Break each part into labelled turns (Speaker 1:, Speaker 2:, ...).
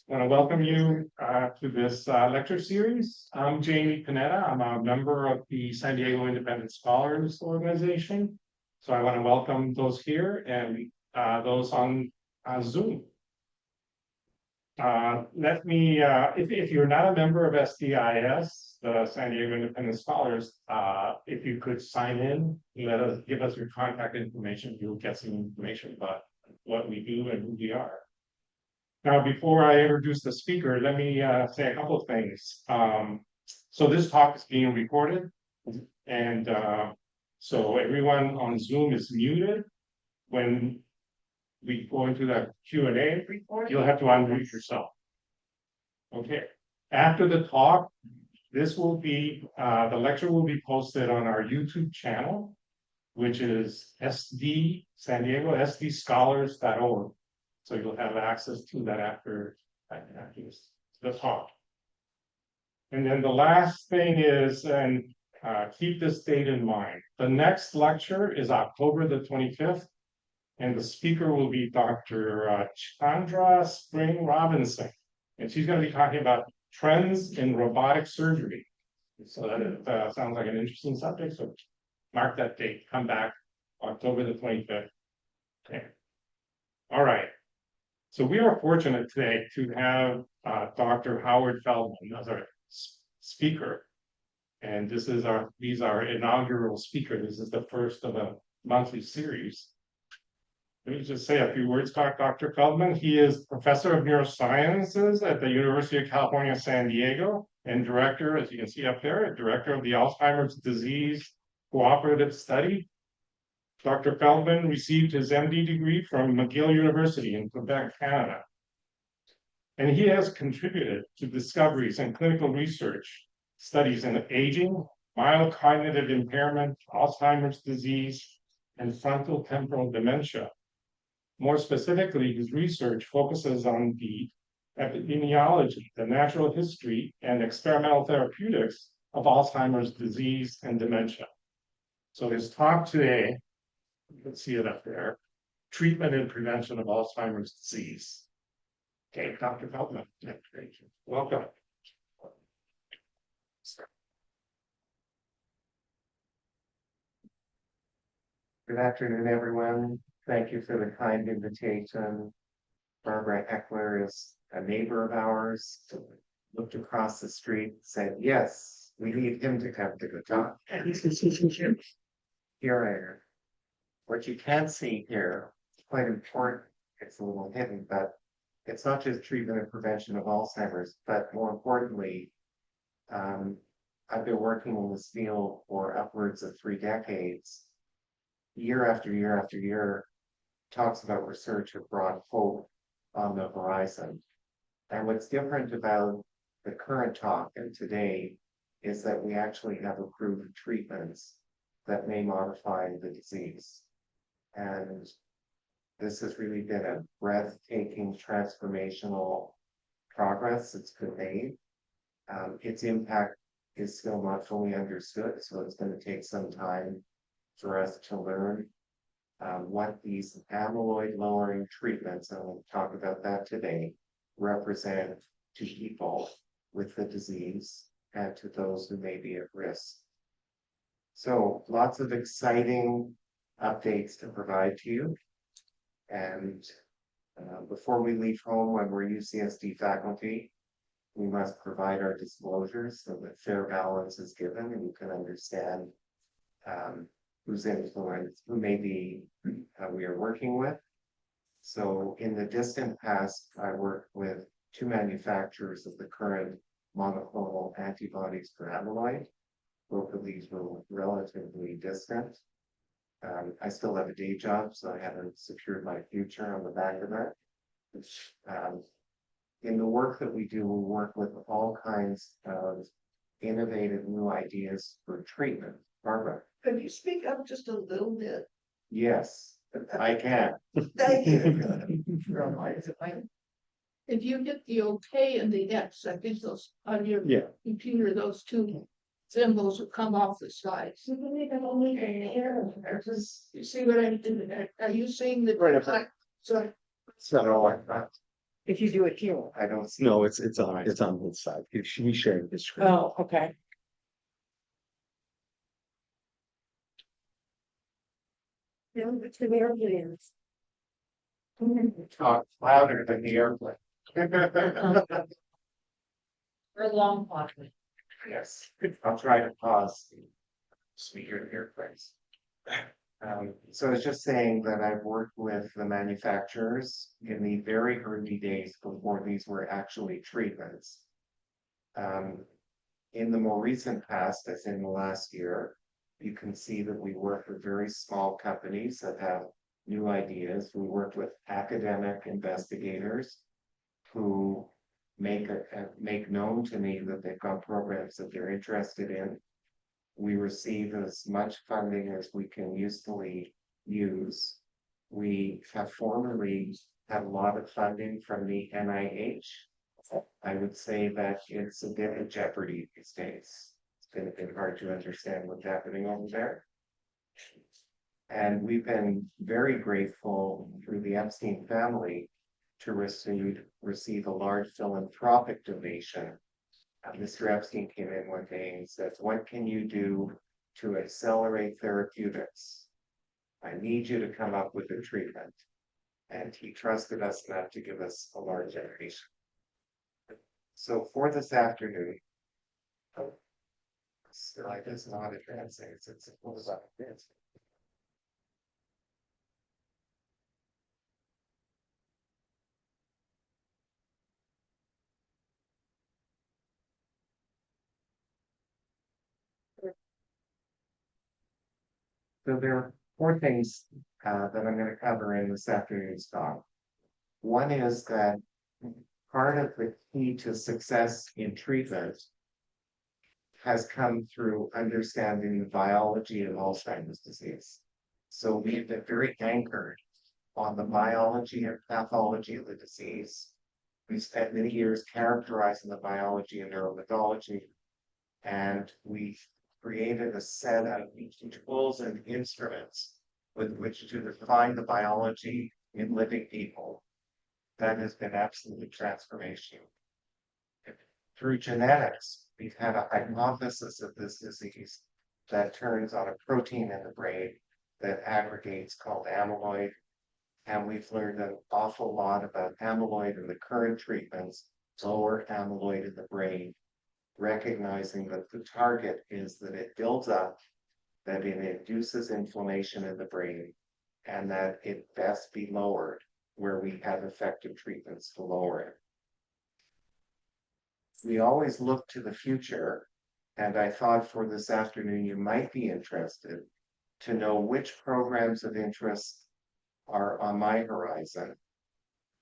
Speaker 1: I want to welcome you to this lecture series. I'm Jamie Panetta. I'm a member of the San Diego Independent Scholars Organization. So I want to welcome those here and those on Zoom. If you're not a member of SDIS, the San Diego Independent Scholars, if you could sign in, give us your contact information, you'll get some information about what we do and who we are. Now, before I introduce the speaker, let me say a couple of things. So this talk is being recorded, and so everyone on Zoom is muted. When we go into the Q&A, you'll have to unmute yourself. Okay. After the talk, the lecture will be posted on our YouTube channel, which is SD San Diego, sdscholars.org. So you'll have access to that after the talk. And then the last thing is, and keep this date in mind, the next lecture is October the 25th, and the speaker will be Dr. Chandra Spring Robinson. And she's going to be talking about trends in robotic surgery. So that sounds like an interesting subject. So mark that date, come back October the 25th. Okay. All right. So we are fortunate today to have Dr. Howard Feldman as our speaker. And these are inaugural speaker. This is the first of a monthly series. Let me just say a few words about Dr. Feldman. He is professor of neurosciences at the University of California, San Diego, and director, as you can see up there, director of the Alzheimer's Disease Cooperative Study. Dr. Feldman received his MD degree from McGill University in Quebec, Canada. And he has contributed to discoveries and clinical research studies in aging, mild cognitive impairment, Alzheimer's disease, and frontotemporal dementia. More specifically, his research focuses on the epidemiology, the natural history, and experimental therapeutics of Alzheimer's disease and dementia. So his talk today, you can see it up there, treatment and prevention of Alzheimer's disease. Okay, Dr. Feldman, welcome.
Speaker 2: Good afternoon, everyone. Thank you for the kind invitation. Barbara Eckler is a neighbor of ours. Looked across the street, said, yes, we need him to come to the talk. Here I am. What you can see here is quite important. It's a little hidden, but it's not just treatment and prevention of Alzheimer's, but more importantly, I've been working in this field for upwards of 3 decades. Year after year after year, talks about research have brought hope on the horizon. And what's different about the current talk and today is that we actually have approved treatments that may modify the disease. And this has really been a breathtaking, transformational progress that's been made. Its impact is still not fully understood, so it's going to take some time for us to learn what these amyloid-lowering treatments, and we'll talk about that today, represent to people with the disease and to those who may be at risk. So lots of exciting updates to provide to you. And before we leave home, when we're UCSD faculty, we must provide our disclosures so that fair balance is given and you can understand who's influenced, who may be we are working with. So in the distant past, I worked with 2 manufacturers of the current monoclonal antibodies for amyloid. Both of these were relatively distant. I still have a day job, so I haven't secured my future on the back of that. In the work that we do, we work with all kinds of innovative new ideas for treatment. Barbara.
Speaker 3: Could you speak up just a little bit?
Speaker 2: Yes, I can.
Speaker 3: Thank you. If you get the okay and the X, I think those on your computer, those 2 symbols will come off the sides. You see what I did? Are you seeing the
Speaker 2: Right up there.
Speaker 3: Sorry.
Speaker 2: So like that.
Speaker 4: if you do it here.
Speaker 2: I don't see.
Speaker 5: No, it's on both sides. It should be sharing the screen.
Speaker 4: Oh, okay. Yeah, it's the airplanes.
Speaker 2: Talk louder than the airplane.
Speaker 4: For a long walk.
Speaker 2: Yes, I'll try to pause. Speaker earphones. So I was just saying that I've worked with the manufacturers in the very early days before these were actually treatments. In the more recent past, as in the last year, you can see that we work with very small companies that have new ideas. We work with academic investigators who make known to me that they've got programs that they're interested in. We receive as much funding as we can usefully use. We have formerly had a lot of funding from the NIH. I would say that it's a bit of jeopardy these days. It's been a bit hard to understand what's happening over there. And we've been very grateful through the Epstein family to receive a large philanthropic donation. Mr. Epstein came in one day and said, "What can you do to accelerate therapeutics? I need you to come up with a treatment." And he trusted us enough to give us a large donation. So for this afternoon, slide is not advancing, it's advancing. So there are four things that I'm going to cover in this afternoon's talk. One is that part of the key to success in treatment has come through understanding the biology of Alzheimer's disease. So we've been very anchored on the biology and pathology of the disease. We spent many years characterizing the biology and neuropathology, and we created a set of tools and instruments with which to define the biology in living people. That has been absolutely transformational. Through genetics, we've had a hypothesis of this disease that turns on a protein in the brain that aggregates called amyloid. And we've learned an awful lot about amyloid in the current treatments, lower amyloid in the brain, recognizing that the target is that it builds up, that it induces inflammation in the brain, and that it best be lowered where we have effective treatments to lower it. We always look to the future, and I thought for this afternoon you might be interested to know which programs of interest are on my horizon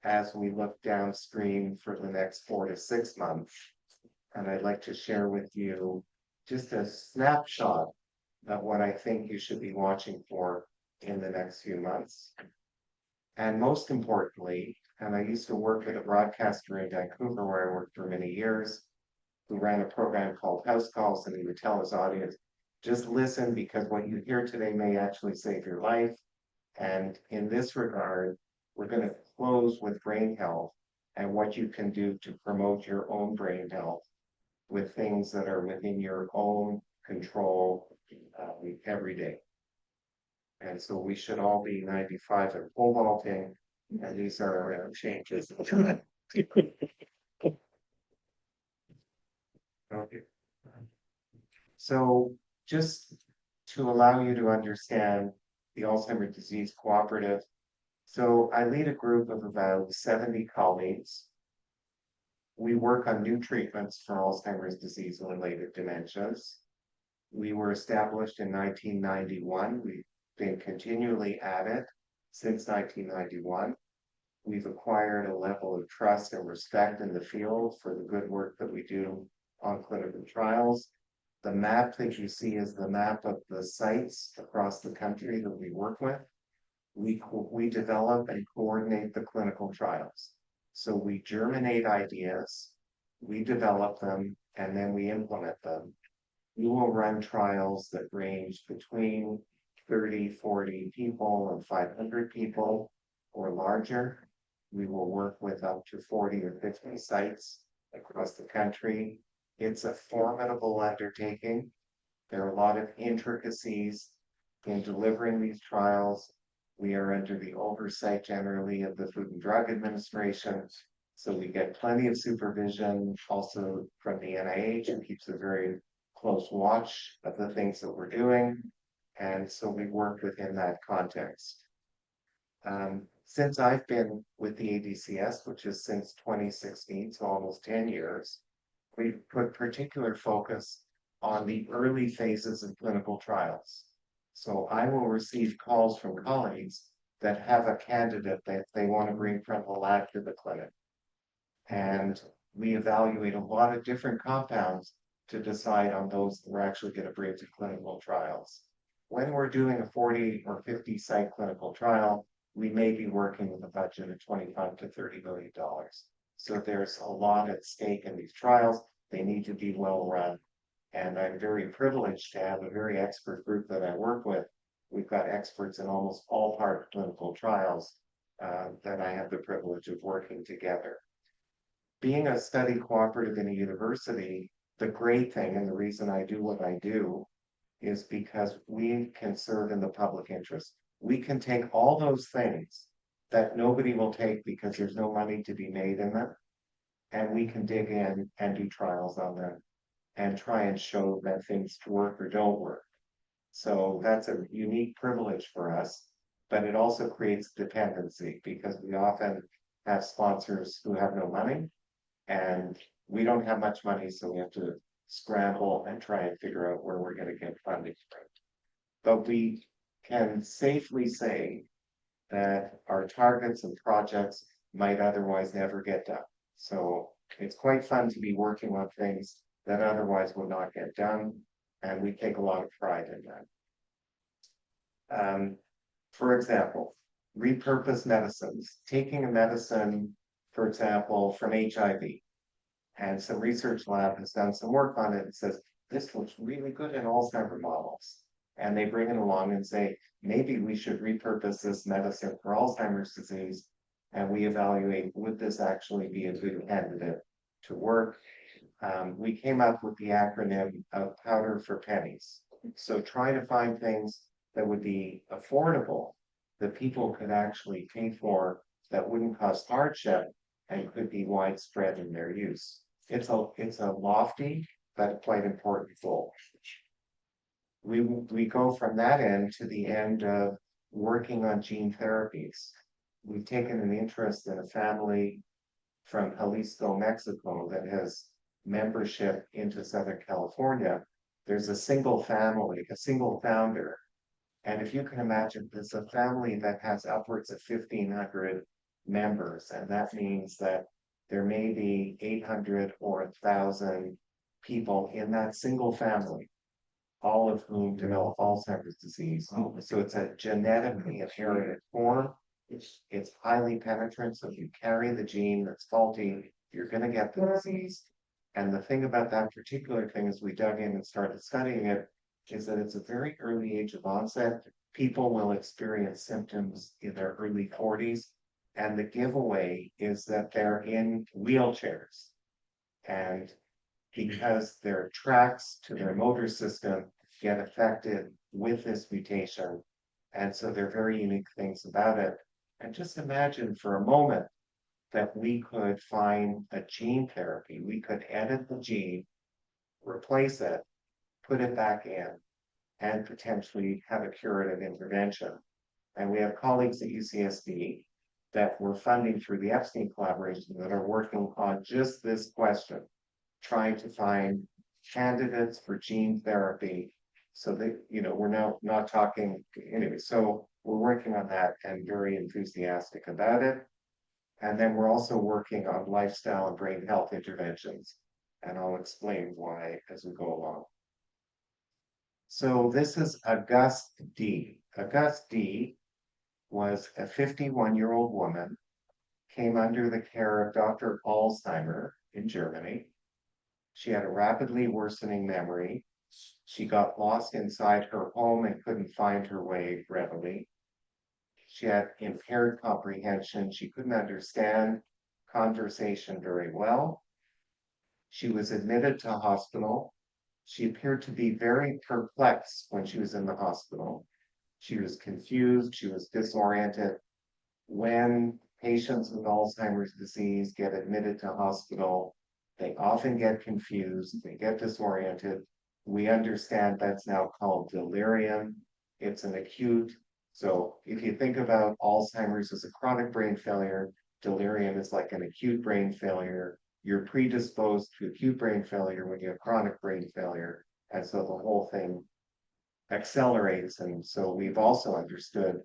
Speaker 2: as we look downstream for the next 4 to 6 months. And I'd like to share with you just a snapshot of what I think you should be watching for in the next few months. And most importantly, and I used to work at a broadcaster in Vancouver where I worked for many years, who ran a program called House Calls, and he would tell his audience, just listen because what you hear today may actually save your life. And in this regard, we're going to close with brain health and what you can do to promote your own brain health with things that are within your own control every day. And so we should all be 95 and pole vaulting, and these are our changes. Okay. So just to allow you to understand the Alzheimer's Disease Cooperative, so I lead a group of about 70 colleagues. We work on new treatments for Alzheimer's disease-related dementias. We were established in 1991. We've been continually at it since 1991. We've acquired a level of trust and respect in the field for the good work that we do on clinical trials. The map that you see is the map of the sites across the country that we work with. We develop and coordinate the clinical trials. So we germinate ideas, we develop them, and then we implement them. We will run trials that range between 30, 40 people and 500 people or larger. We will work with up to 40 or 50 sites across the country. It's a formidable undertaking. There are a lot of intricacies in delivering these trials. We are under the oversight generally of the Food and Drug Administration. So we get plenty of supervision also from the NIH, who keeps a very close watch of the things that we're doing. And so we work within that context. Since I've been with the ADCS, which is since 2016, so almost 10 years, we've put particular focus on the early phases of clinical trials. So I will receive calls from colleagues that have a candidate that they want to bring from the lab to the clinic. And we evaluate a lot of different compounds to decide on those that we're actually going to bring to clinical trials. When we're doing a 40 or 50 site clinical trial, we may be working with a budget of $25 to $30 million. So there's a lot at stake in these trials. They need to be well run. And I'm very privileged to have a very expert group that I work with. We've got experts in almost all part of clinical trials that I have the privilege of working together. Being a study cooperative in a university, the great thing and the reason I do what I do is because we can serve in the public interest. We can take all those things that nobody will take because there's no money to be made in them, and we can dig in and do trials on them and try and show that things work or don't work. So that's a unique privilege for us, but it also creates dependency because we often have sponsors who have no money and we don't have much money, so we have to scramble and try and figure out where we're going to get funding from. But we can safely say that our targets and projects might otherwise never get done. So it's quite fun to be working on things that otherwise would not get done, and we take a lot of pride in that. For example, repurposed medicines, taking a medicine, for example, from HIV, and some research lab has done some work on it and says, this looks really good in Alzheimer's models. And they bring it along and say, maybe we should repurpose this medicine for Alzheimer's disease. And we evaluate, would this actually be a good candidate to work? We came up with the acronym of powder for pennies. So try to find things that would be affordable, that people could actually pay for, that wouldn't cause hardship and could be widespread in their use. It's a lofty but quite important goal. We go from that end to the end of working on gene therapies. We've taken an interest in a family from Jalisco, Mexico that has membership into Southern California. There's a single family, a single founder. And if you can imagine, there's a family that has upwards of 1,500 members, and that means that there may be 800 or 1,000 people in that single family, all of whom develop Alzheimer's disease. So it's a genetically inherited form. It's highly penetrant, so if you carry the gene that's faulty, you're going to get the disease. And the thing about that particular thing, as we dug in and started studying it, is that it's a very early age of onset. People will experience symptoms in their early 40s. And the giveaway is that they're in wheelchairs. And because their tracks to their motor system get affected with this mutation. And so there are very unique things about it. And just imagine for a moment that we could find a gene therapy. We could edit the gene, replace it, put it back in, and potentially have a curative intervention. And we have colleagues at UCSD that we're funding through the Epstein collaboration that are working on just this question, trying to find candidates for gene therapy. So that, we're now not talking anyway. So we're working on that and very enthusiastic about it. And then we're also working on lifestyle and brain health interventions. And I'll explain why as we go along. So this is Auguste D. Auguste D was a 51-year-old woman, came under the care of Dr. Alzheimer in Germany. She had a rapidly worsening memory. She got lost inside her home and couldn't find her way readily. She had impaired comprehension. She couldn't understand conversation very well. She was admitted to hospital. She appeared to be very perplexed when she was in the hospital. She was confused. She was disoriented. When patients with Alzheimer's disease get admitted to hospital, they often get confused, they get disoriented. We understand that's now called delirium. It's an acute. So if you think about Alzheimer's as a chronic brain failure, delirium is like an acute brain failure. You're predisposed to acute brain failure when you have chronic brain failure. And so the whole thing accelerates. And so we've also understood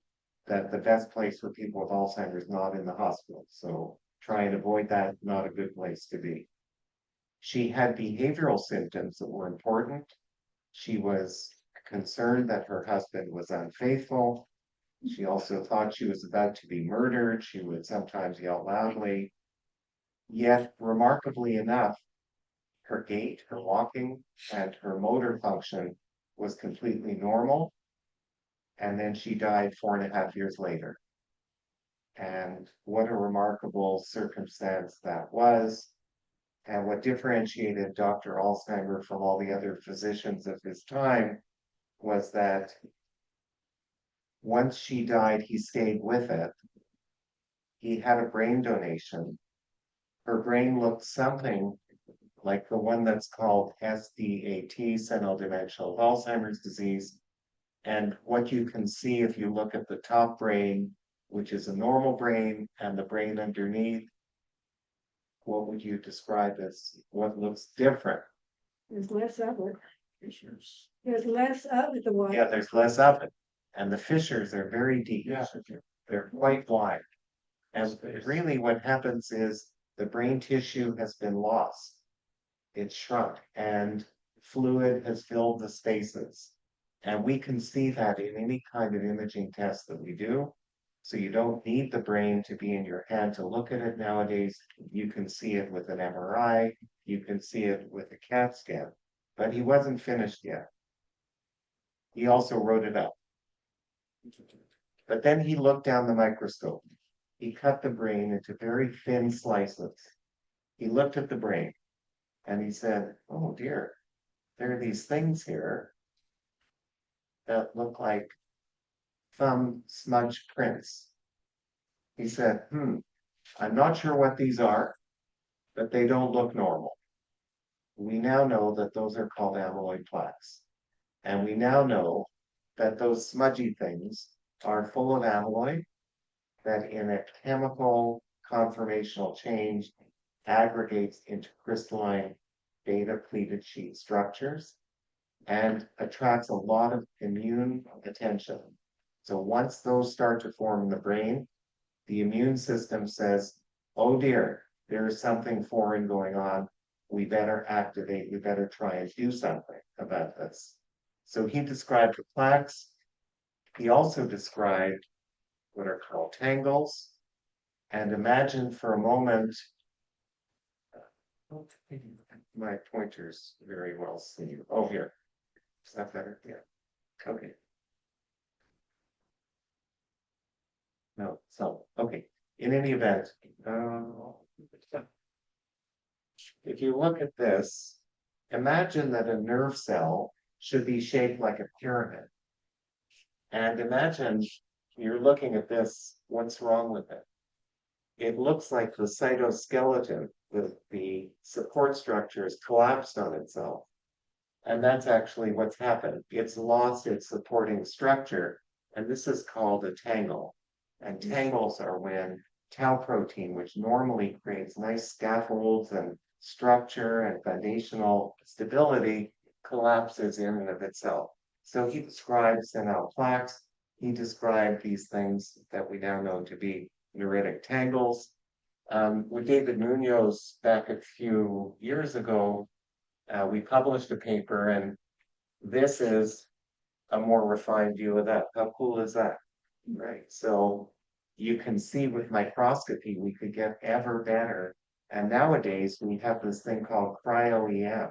Speaker 2: that the best place for people with Alzheimer's is not in the hospital. So try and avoid that, not a good place to be. She had behavioral symptoms that were important. She was concerned that her husband was unfaithful. She also thought she was about to be murdered. She would sometimes yell loudly. Yet, remarkably enough, her gait, her walking, and her motor function was completely normal. And then she died 4.5 years later. And what a remarkable circumstance that was. And what differentiated Dr. Alzheimer from all the other physicians of his time was that once she died, he stayed with it. He had a brain donation. Her brain looked something like the one that's called SDAT, senile dementia with Alzheimer's disease. And what you can see if you look at the top brain, which is a normal brain, and the brain underneath, what would you describe as what looks different?
Speaker 4: There's less of it. There's less of it, the one.
Speaker 2: Yeah, there's less of it. And the fissures are very deep.
Speaker 1: Yeah.
Speaker 2: They're quite wide. And really what happens is the brain tissue has been lost. It's shrunk and fluid has filled the spaces. And we can see that in any kind of imaging test that we do. So you don't need the brain to be in your hand to look at it nowadays. You can see it with an MRI. You can see it with a CAT scan. But he wasn't finished yet. He also wrote it up. But then he looked down the microscope. He cut the brain into very thin slices. He looked at the brain and he said, oh dear, there are these things here that look like thumb smudge prints. He said, I'm not sure what these are, but they don't look normal. We now know that those are called amyloid plaques. And we now know that those smudgy things are full of amyloid that in a chemical conformational change aggregates into crystalline beta pleated sheet structures and attracts a lot of immune attention. So once those start to form in the brain, the immune system says, oh dear, there is something foreign going on. We better activate, we better try and do something about this. So he described the plaques. He also described what are called tangles. And imagine for a moment, my pointer's very well seen. Oh, here. Is that better? Yeah. Okay. No, so, okay. In any event, if you look at this, imagine that a nerve cell should be shaped like a pyramid. And imagine you're looking at this, what's wrong with it? It looks like the cytoskeleton, the support structure is collapsed on itself. And that's actually what's happened. It's lost its supporting structure. And this is called a tangle. And tangles are when tau protein, which normally creates nice scaffolds and structure and foundational stability, collapses in and of itself. So he described senile plaques. He described these things that we now know to be neuritic tangles. With David Munoz back a few years ago, we published a paper, and this is a more refined view of that. How cool is that? Right. So you can see with microscopy, we could get ever better. And nowadays we have this thing called cryo-EM,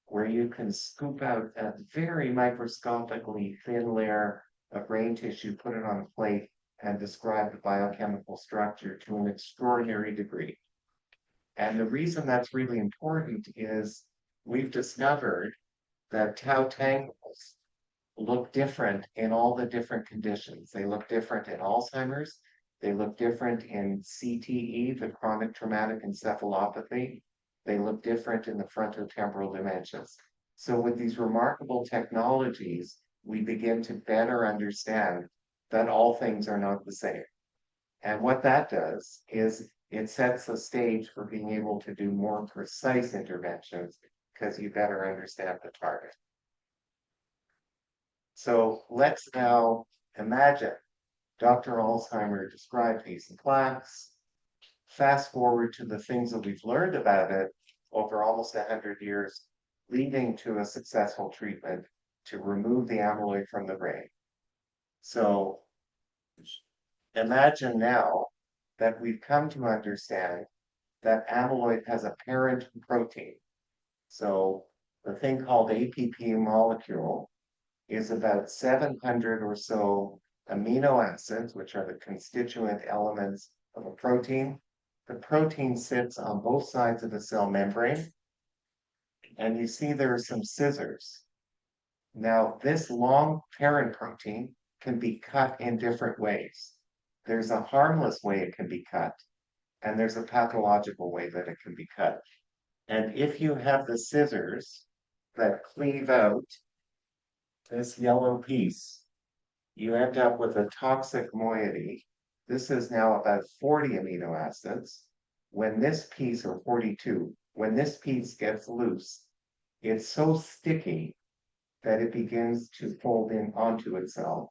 Speaker 2: where you can scoop out a very microscopically thin layer of brain tissue, put it on a plate, and describe the biochemical structure to an extraordinary degree. And the reason that's really important is we've discovered that tau tangles look different in all the different conditions. They look different in Alzheimer's. They look different in CTE, the chronic traumatic encephalopathy. They look different in the frontotemporal dementias. So with these remarkable technologies, we begin to better understand that all things are not the same. And what that does is it sets the stage for being able to do more precise interventions because you better understand the target. So let's now imagine Dr. Alzheimer described these plaques. Fast forward to the things that we've learned about it over almost 100 years, leading to a successful treatment to remove the amyloid from the brain. So imagine now that we've come to understand that amyloid has a parent protein. So the thing called APP molecule is about 700 or so amino acids, which are the constituent elements of a protein. The protein sits on both sides of the cell membrane, and you see there are some scissors. Now, this long parent protein can be cut in different ways. There's a harmless way it can be cut, and there's a pathological way that it can be cut. And if you have the scissors that cleave out this yellow piece, you end up with a toxic moiety. This is now about 40 amino acids. When this piece, or 42, when this piece gets loose, it's so sticky that it begins to fold in onto itself.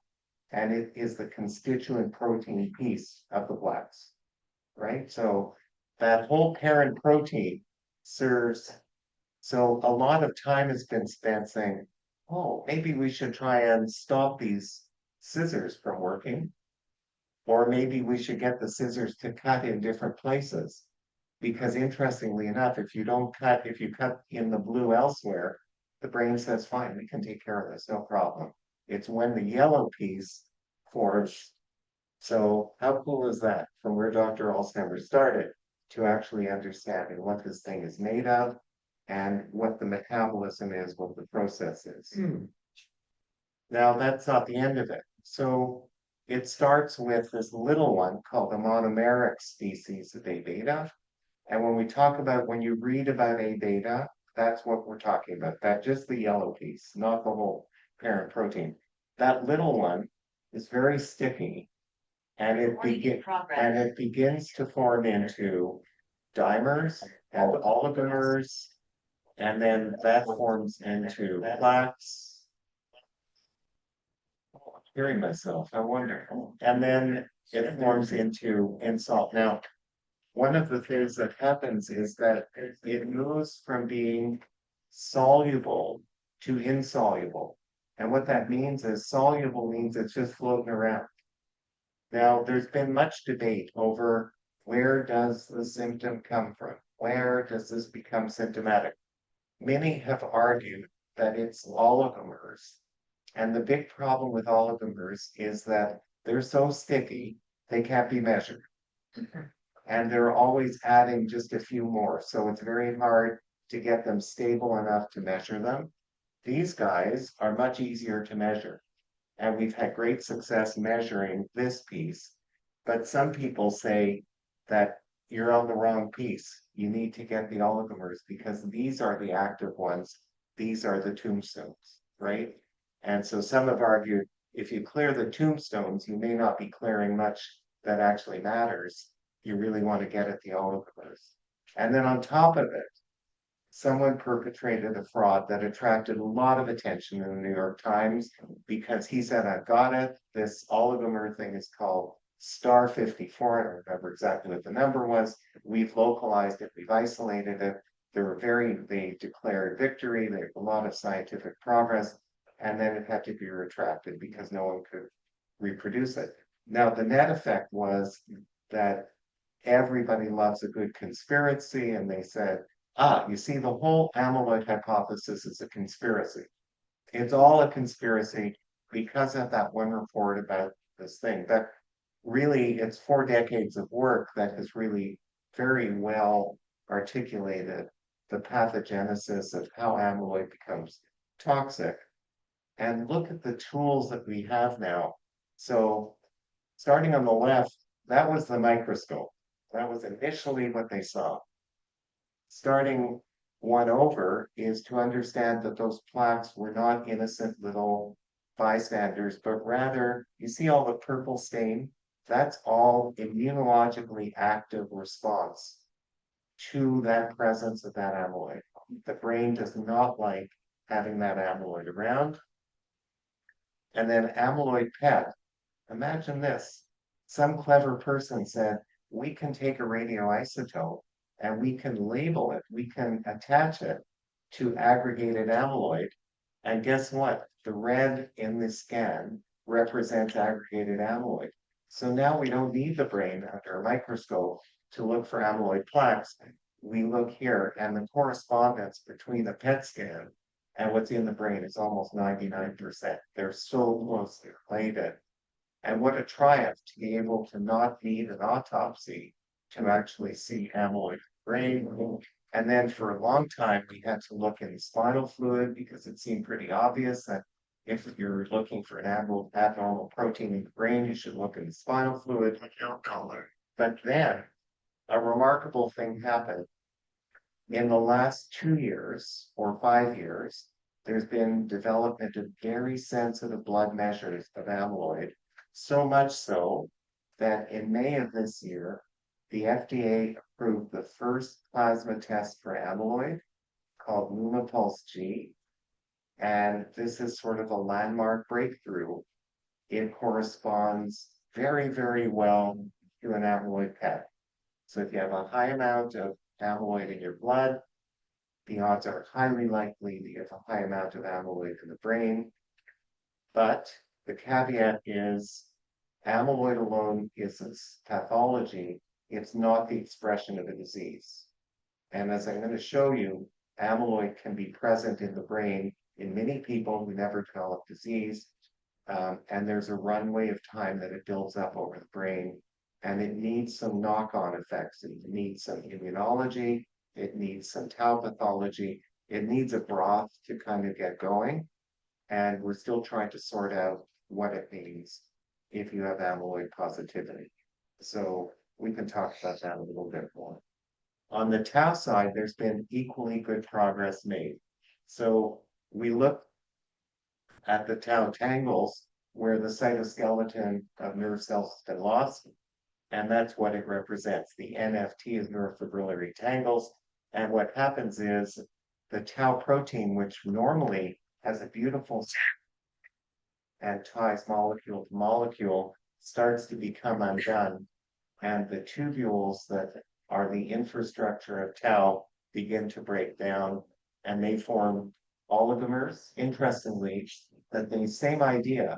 Speaker 2: And it is the constituent protein piece of the plaques, right? So that whole parent protein serves. So a lot of time has been spent saying, oh, maybe we should try and stop these scissors from working. Or maybe we should get the scissors to cut in different places. Because interestingly enough, if you cut in the blue elsewhere, the brain says, fine, we can take care of this, no problem. It's when the yellow piece forms. So how cool is that from where Dr. Alzheimer started to actually understanding what this thing is made of and what the metabolism is, what the process is. Now, that's not the end of it. So it starts with this little one called the monomeric species of A beta. And when you read about A beta, that's what we're talking about. That just the yellow piece, not the whole parent protein. That little one is very sticky, and it begins to form into dimers and oligomers, and then that forms into plaques. Oh, I'm hearing myself, I wonder. And then it forms into insult. Now, one of the things that happens is that it moves from being soluble to insoluble. And what that means is soluble means it's just floating around. Now, there's been much debate over where does the symptom come from? Where does this become symptomatic? Many have argued that it's oligomers. And the big problem with oligomers is that they're so sticky, they can't be measured. And they're always adding just a few more. So it's very hard to get them stable enough to measure them. These guys are much easier to measure. And we've had great success measuring this piece. But some people say that you're on the wrong piece. You need to get the oligomers because these are the active ones. These are the tombstones, right? And so some have argued if you clear the tombstones, you may not be clearing much that actually matters. You really want to get at the oligomers. And then on top of it, someone perpetrated a fraud that attracted a lot of attention in the New York Times because he said, I've got it. This oligomer thing is called star 54. I don't remember exactly what the number was. We've localized it. We've isolated it. They declared victory. There's a lot of scientific progress. And then it had to be retracted because no one could reproduce it. Now, the net effect was that everybody loves a good conspiracy. And they said, you see, the whole amyloid hypothesis is a conspiracy. It's all a conspiracy because of that one report about this thing. But really, it's 4 decades of work that has really very well articulated the pathogenesis of how amyloid becomes toxic. And look at the tools that we have now. So starting on the left, that was the microscope. That was initially what they saw. Starting one over is to understand that those plaques were not innocent little bystanders, but rather, you see all the purple stain? That's all immunologically active response to that presence of that amyloid. The brain does not like having that amyloid around. And then amyloid PET. Imagine this. Some clever person said, we can take a radioisotope and we can label it, we can attach it to aggregated amyloid. And guess what? The red in the scan represents aggregated amyloid. So now we don't need the brain under a microscope to look for amyloid plaques. We look here, and the correspondence between the PET scan and what's in the brain is almost 99%. They're so closely related. And what a triumph to be able to not need an autopsy to actually see amyloid brain. And then for a long time, we had to look in the spinal fluid because it seemed pretty obvious that if you're looking for an abnormal protein in the brain, you should look in the spinal fluid. But then a remarkable thing happened. In the last 2 years or 5 years, there's been development of very sensitive blood measures of amyloid. So much so that in May of this year, the FDA approved the first plasma test for amyloid called LumaPulse G. And this is sort of a landmark breakthrough. It corresponds very, very well to an amyloid PET. So if you have a high amount of amyloid in your blood, the odds are highly likely that you have a high amount of amyloid in the brain. But the caveat is amyloid alone is a pathology. It's not the expression of a disease. And as I'm going to show you, amyloid can be present in the brain in many people who never develop disease. And there's a runway of time that it builds up over the brain. And it needs some knock-on effects. It needs some immunology. It needs some tau pathology. It needs a broth to kind of get going. And we're still trying to sort out what it means if you have amyloid positivity. So we can talk about that a little bit more. On the tau side, there's been equally good progress made. So we look at the tau tangles where the cytoskeleton of nerve cells has been lost. And that's what it represents. The NFT is neurofibrillary tangles. And what happens is the tau protein, which normally has a beautiful and ties molecule to molecule, starts to become undone. And the tubules that are the infrastructure of tau begin to break down, and they form oligomers. Interestingly, that the same idea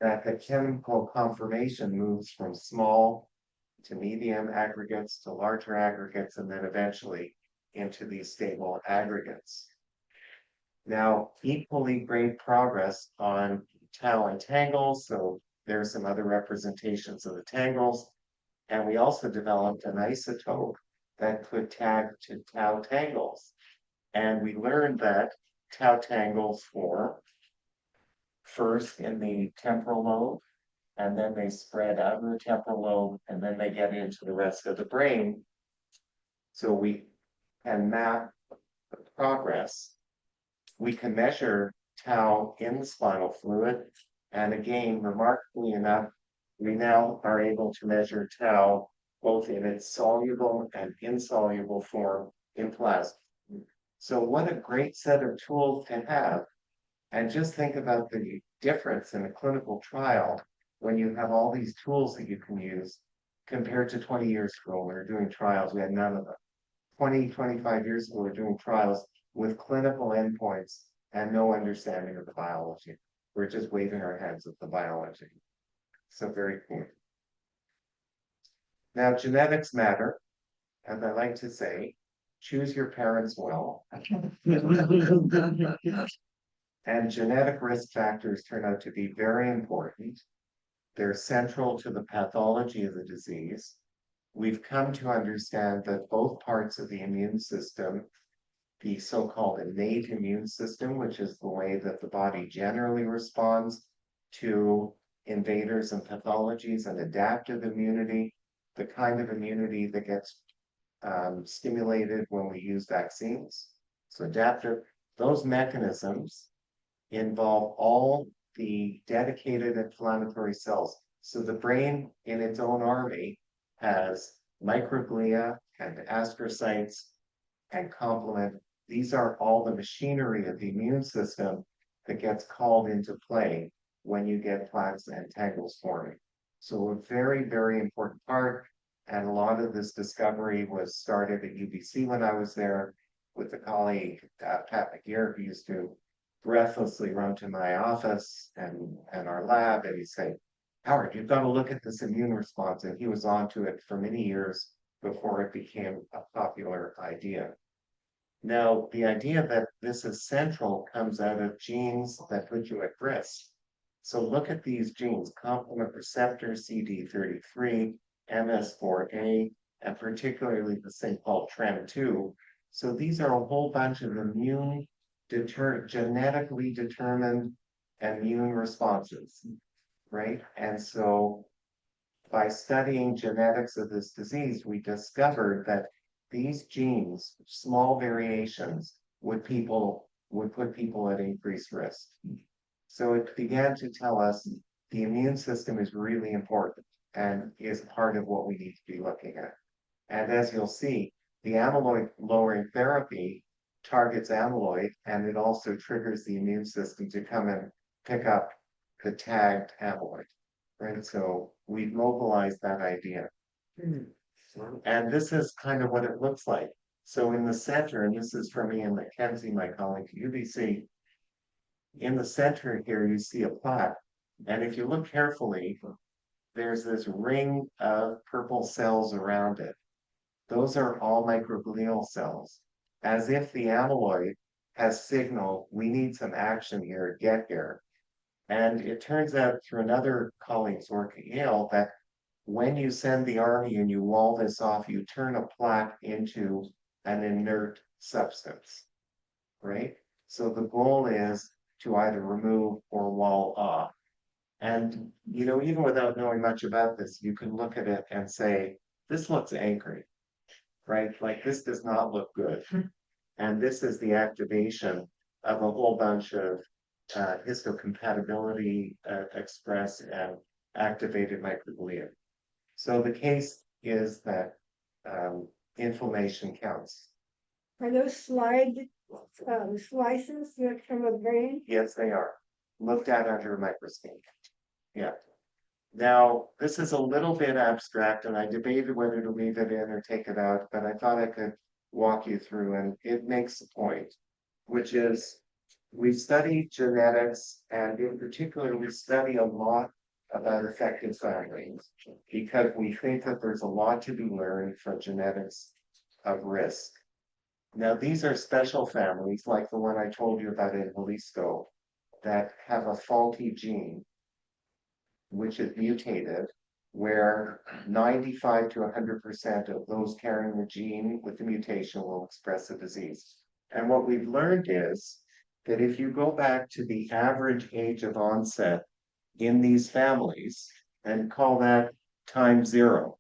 Speaker 2: that the chemical conformation moves from small to medium aggregates to larger aggregates, and then eventually into these stable aggregates. Now, equally great progress on tau and tangles. So there's some other representations of the tangles. And we also developed an isotope that could tag to tau tangles. And we learned that tau tangles form first in the temporal lobe, and then they spread out of the temporal lobe, and then they get into the rest of the brain. So we can map the progress. We can measure tau in the spinal fluid. And again, remarkably enough, we now are able to measure tau both in its soluble and insoluble form in plasma. So what a great set of tools to have. And just think about the difference in a clinical trial when you have all these tools that you can use compared to 20 years ago when we were doing trials. We had none of them. 20, 25 years ago, we were doing trials with clinical endpoints and no understanding of the biology. We're just waving our hands at the biology. So very cool. Now, genetics matter, and I like to say, choose your parents well. And genetic risk factors turn out to be very important. They're central to the pathology of the disease. We've come to understand that both parts of the immune system, the so-called innate immune system, which is the way that the body generally responds to invaders and pathologies, and adaptive immunity, the kind of immunity that gets stimulated when we use vaccines. So adaptive, those mechanisms involve all the dedicated inflammatory cells. So the brain in its own army has microglia and astrocytes and complement. These are all the machinery of the immune system that gets called into play when you get plaques and tangles forming. So a very, very important part. And a lot of this discovery was started at UBC when I was there with a colleague, Pat McGear, who used to breathlessly run to my office and our lab, and he'd say, Howard, you've got to look at this immune response. And he was on to it for many years before it became a popular idea. Now, the idea that this is central comes out of genes that put you at risk. So look at these genes: complement receptor, CD33, MS4A, and particularly the thing called TREM2. So these are a whole bunch of genetically determined immune responses, right? And so by studying genetics of this disease, we discovered that these genes, small variations, would put people at increased risk. So it began to tell us the immune system is really important and is part of what we need to be looking at. And as you'll see, the amyloid lowering therapy targets amyloid, and it also triggers the immune system to come and pick up the tagged amyloid, right? So we've mobilized that idea. And this is kind of what it looks like. So in the center, and this is for me and Mackenzie, my colleague at UBC, in the center here, you see a plaque. And if you look carefully, there's this ring of purple cells around it. Those are all microglial cells, as if the amyloid has signaled, we need some action here, get here. And it turns out through another colleague's work at Yale that when you send the army and you wall this off, you turn a plaque into an inert substance, right? So the goal is to either remove or wall off. And, you know, even without knowing much about this, you can look at it and say, this looks angry, right? Like this does not look good. And this is the activation of a whole bunch of histocompatibility expressed and activated microglia. So the case is that inflammation counts.
Speaker 4: Are those slices from the brain?
Speaker 2: Yes, they are. Looked at under a microscope. Yeah. Now, this is a little bit abstract, and I debated whether to leave it in or take it out, but I thought I could walk you through, and it makes a point, which is we study genetics, and in particular, we study a lot about affected families because we think that there's a lot to be learned from genetics of risk. Now, these are special families like the one I told you about in Jalisco that have a faulty gene, which is mutated, where 95 to 100% of those carrying the gene with the mutation will express the disease. And what we've learned is that if you go back to the average age of onset in these families and call that time zero,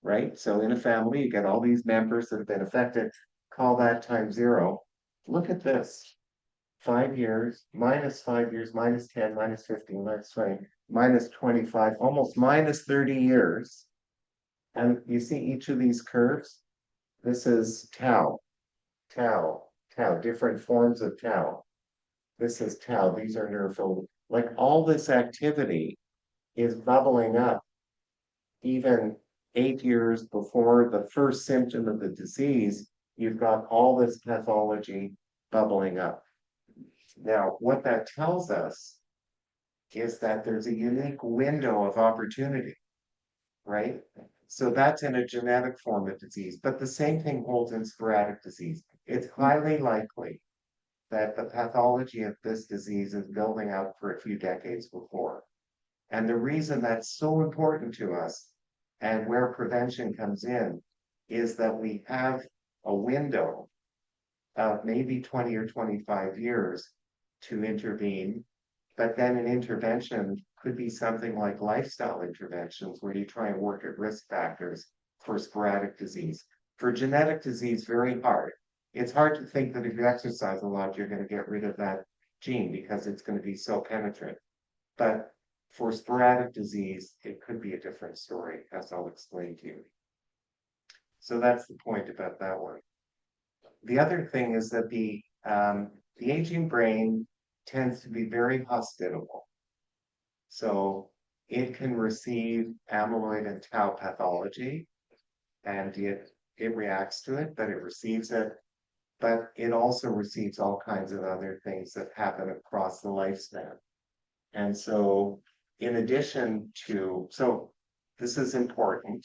Speaker 2: right? So in a family, you get all these members that have been affected, call that time zero. Look at this. 5 years, -5 years, -10, -15, -20, -25, almost -30 years. And you see each of these curves? This is tau, different forms of tau. This is tau, these are neurophil. Like all this activity is bubbling up even 8 years before the first symptom of the disease. You've got all this pathology bubbling up. Now, what that tells us is that there's a unique window of opportunity, right? So that's in a genetic form of disease, but the same thing holds in sporadic disease. It's highly likely that the pathology of this disease is building up for a few decades before. And the reason that's so important to us and where prevention comes in is that we have a window of maybe 20 or 25 years to intervene. But then an intervention could be something like lifestyle interventions where you try and work at risk factors for sporadic disease. For genetic disease, very hard. It's hard to think that if you exercise a lot, you're going to get rid of that gene because it's going to be so penetrant. But for sporadic disease, it could be a different story, as I'll explain to you. So that's the point about that one. The other thing is that the aging brain tends to be very hospitable. So it can receive amyloid and tau pathology, and it reacts to it, but it receives it. But it also receives all kinds of other things that happen across the lifespan. And so in addition to, so this is important,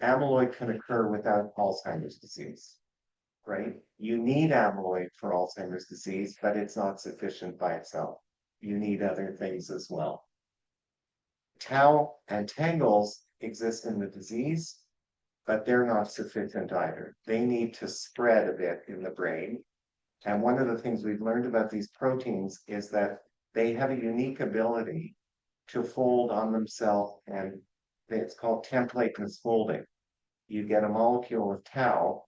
Speaker 2: amyloid can occur without Alzheimer's disease, right? You need amyloid for Alzheimer's disease, but it's not sufficient by itself. You need other things as well. Tau and tangles exist in the disease, but they're not sufficient either. They need to spread a bit in the brain. And one of the things we've learned about these proteins is that they have a unique ability to fold on themselves, and it's called template misfolding. You get a molecule of tau,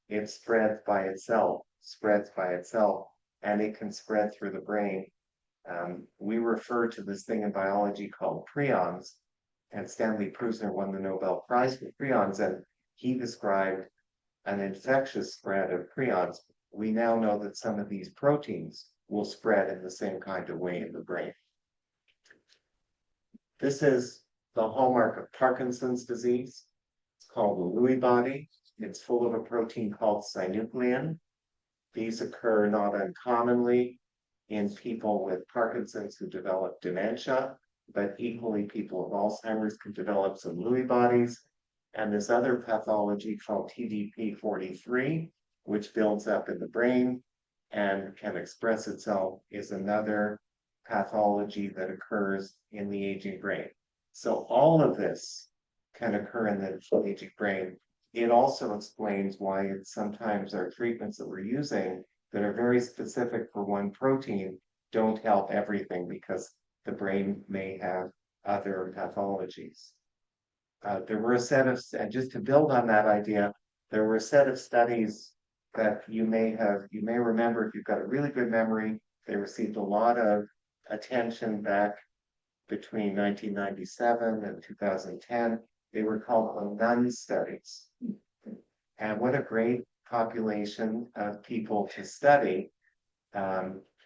Speaker 2: it spreads by itself, and it can spread through the brain. We refer to this thing in biology called prions, and Stanley Prusiner won the Nobel Prize for prions, and he described an infectious spread of prions. We now know that some of these proteins will spread in the same kind of way in the brain. This is the hallmark of Parkinson's disease. It's called the Lewy body. It's full of a protein called synuclein. These occur not uncommonly in people with Parkinson's who develop dementia, but equally people with Alzheimer's can develop some Lewy bodies. And this other pathology called TDP43, which builds up in the brain and can express itself, is another pathology that occurs in the aging brain. So all of this can occur in the aging brain. It also explains why it's sometimes our treatments that we're using that are very specific for one protein don't help everything because the brain may have other pathologies. There were a set of, and just to build on that idea, there were a set of studies that you may remember if you've got a really good memory. They received a lot of attention back between 1997 and 2010. They were called the nun studies. And what a great population of people to study.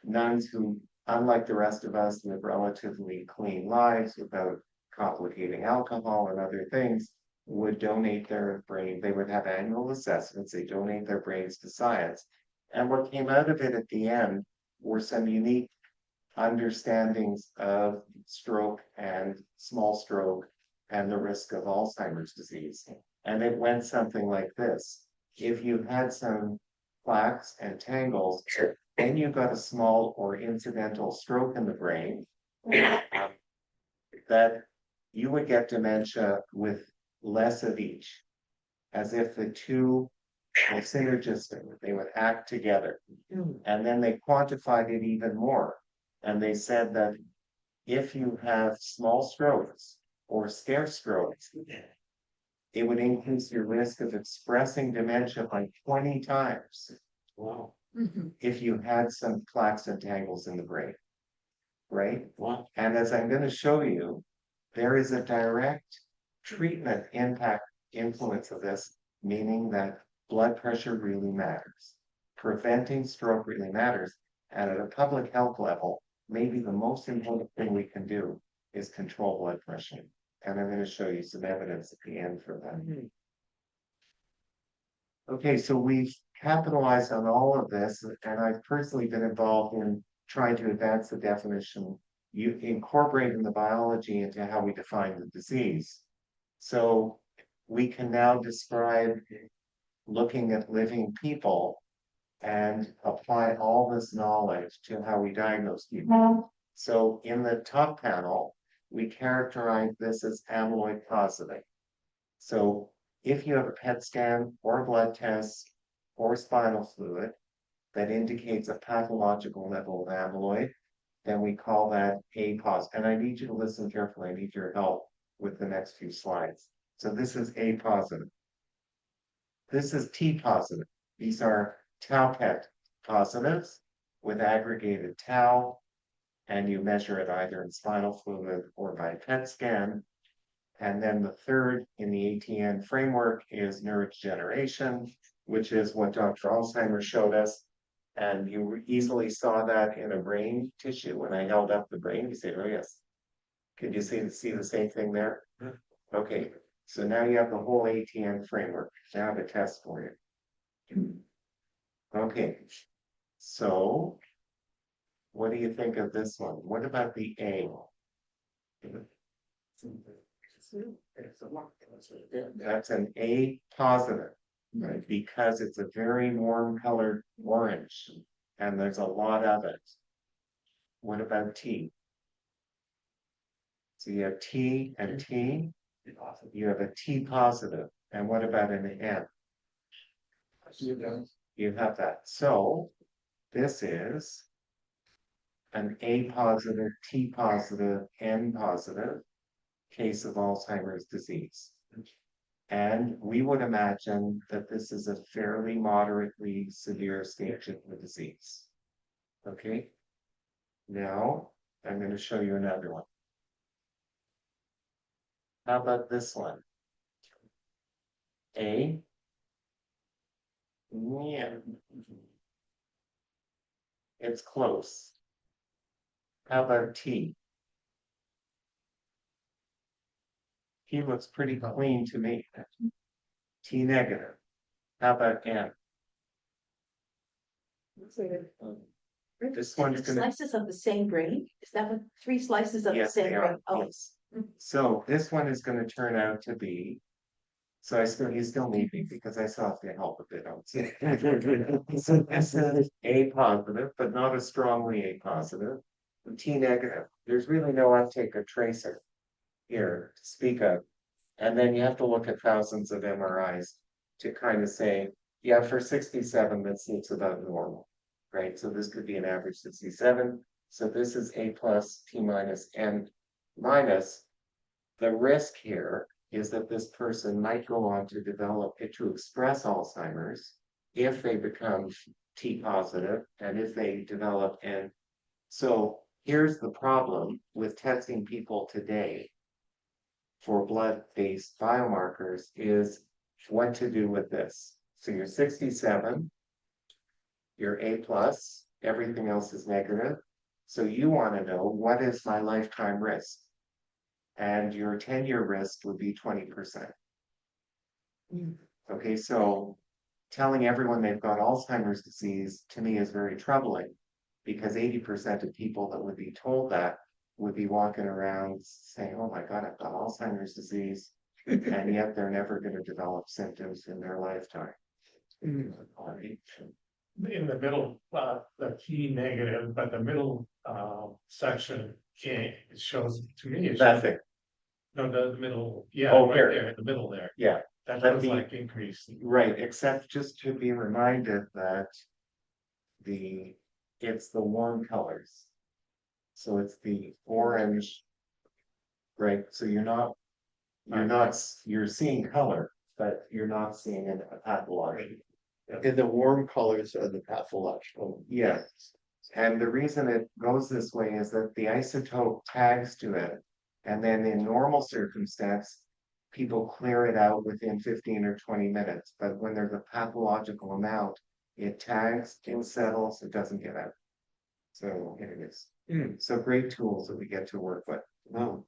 Speaker 2: Nuns who, unlike the rest of us, live relatively clean lives without complicating alcohol and other things, would donate their brain. They would have annual assessments. They donate their brains to science. And what came out of it at the end were some unique understandings of stroke and small stroke and the risk of Alzheimer's disease. And it went something like this. If you had some plaques and tangles, then you got a small or incidental stroke in the brain, that you would get dementia with less of each, as if the two were synergistic, they would act together. And then they quantified it even more. And they said that if you have small strokes or scarce strokes, it would increase your risk of expressing dementia by 20 times. Wow. If you had some plaques and tangles in the brain, right? Wow. And as I'm going to show you, there is a direct treatment influence of this, meaning that blood pressure really matters. Preventing stroke really matters. And at a public health level, maybe the most important thing we can do is control blood pressure. And I'm going to show you some evidence at the end for that. Okay, so we've capitalized on all of this, and I've personally been involved in trying to advance the definition, you incorporating the biology into how we define the disease. So we can now describe looking at living people and apply all this knowledge to how we diagnose people. So in the top panel, we characterize this as amyloid positive. So if you have a PET scan or a blood test or spinal fluid that indicates a pathological level of amyloid, then we call that A positive. And I need you to listen carefully. I need your help with the next few slides. So this is A positive. This is T positive. These are tau PET positives with aggregated tau, and you measure it either in spinal fluid or by PET scan. And then the third in the ATN framework is neurodegeneration, which is what Dr. Alzheimer showed us. And you easily saw that in a brain tissue when I held up the brain. You say, oh yes. Could you see the same thing there? Okay, so now you have the whole ATN framework. Now I have a test for you. Okay, so what do you think of this one? What about the A? That's an A positive, right? Because it's a very warm colored orange and there's a lot of it. What about T? So you have T and T. You have a T positive. And what about an N? You have that. So this is an A positive, T positive, N positive case of Alzheimer's disease. And we would imagine that this is a fairly moderately severe stage of the disease. Okay. Now I'm going to show you another one. How about this one? A. Yeah. It's close. How about T? T looks pretty clean to me. T negative. How about N? This one's gonna.
Speaker 6: Slices of the same grain? Is that what, 3 slices of the
Speaker 2: Yes,
Speaker 6: same
Speaker 2: they are.
Speaker 6: grain? Oh,
Speaker 2: Yes. So this one is going to turn out to be. So you still need me because I still have to help a bit. I would say. So this is A positive, but not a strongly A positive. T negative. There's really no uptake of tracer here to speak of. And then you have to look at thousands of MRIs to kind of say, yeah, for 67, this looks about normal, right? So this could be an average 67. So this is A plus, T minus, N minus. The risk here is that this person might go on to develop it to express Alzheimer's if they become T positive and if they develop N. So here's the problem with testing people today for blood-based biomarkers is what to do with this. So you're 67, you're A plus, everything else is negative. So you want to know, what is my lifetime risk? And your 10-year risk would be 20%. Okay, so telling everyone they've got Alzheimer's disease to me is very troubling because 80% of people that would be told that would be walking around saying, oh my God, I've got Alzheimer's disease, and yet they're never going to develop symptoms in their lifetime.
Speaker 1: In the middle, the T negative, but the middle section, it shows to me. It
Speaker 2: That's
Speaker 1: shows,
Speaker 2: it.
Speaker 1: no, the middle, yeah,
Speaker 2: Oh,
Speaker 1: right
Speaker 2: here.
Speaker 1: there in the middle there.
Speaker 2: Yeah,
Speaker 1: That
Speaker 2: Let
Speaker 1: looks
Speaker 2: me-
Speaker 1: like increase.
Speaker 2: right. Except just to be reminded that it's the warm colors. So it's the orange, right? So you're seeing color, but you're not seeing a pathology.
Speaker 5: And the warm colors are the pathological.
Speaker 2: Yes. And the reason it goes this way is that the isotope tags to it. And then in normal circumstance, people clear it out within 15 or 20 minutes. But when there's a pathological amount, it tags, it settles, it doesn't get out. So here it is. So great tools that we get to work with.
Speaker 5: Wow.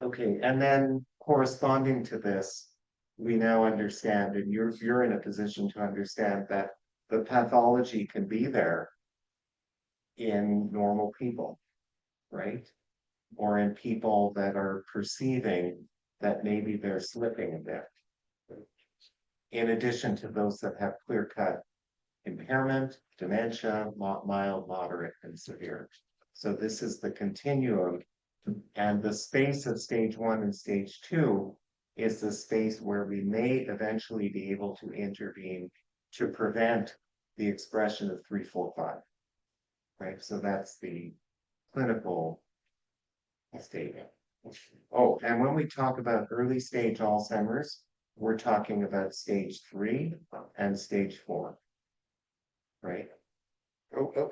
Speaker 2: Okay, and then corresponding to this, we now understand, and you're in a position to understand that the pathology can be there in normal people, right? Or in people that are perceiving that maybe they're slipping a bit. In addition to those that have clear-cut impairment, dementia, mild, moderate, and severe. So this is the continuum. And the space of stage 1 and stage 2 is the space where we may eventually be able to intervene to prevent the expression of 345. Right, so that's the clinical statement. Oh, and when we talk about early stage Alzheimer's, we're talking about stage 3 and stage 4. Right?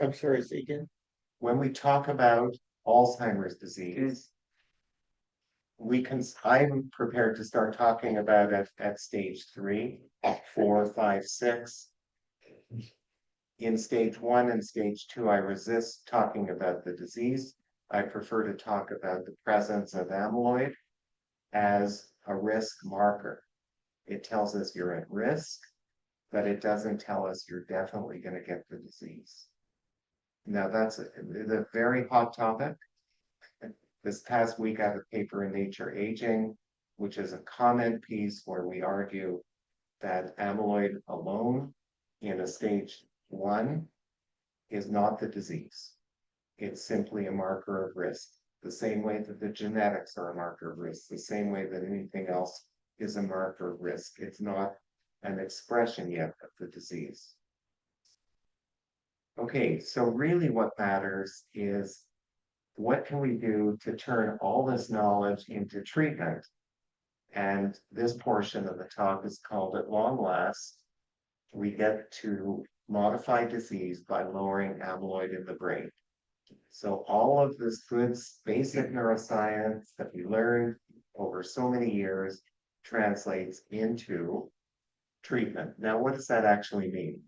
Speaker 5: I'm sorry, say again.
Speaker 2: When we talk about Alzheimer's disease, I'm prepared to start talking about it at stage 3, 4, 5, 6. In stage 1 and stage 2, I resist talking about the disease. I prefer to talk about the presence of amyloid as a risk marker. It tells us you're at risk, but it doesn't tell us you're definitely going to get the disease. Now that's a very hot topic. This past week I have a paper in Nature Aging, which is a comment piece where we argue that amyloid alone in a stage 1 is not the disease. It's simply a marker of risk, the same way that the genetics are a marker of risk, the same way that anything else is a marker of risk. It's not an expression yet of the disease. Okay, so really what matters is what can we do to turn all this knowledge into treatment? And this portion of the talk is called At Long Last, we get to modify disease by lowering amyloid in the brain. So all of this good basic neuroscience that we learned over so many years translates into treatment. Now, what does that actually mean?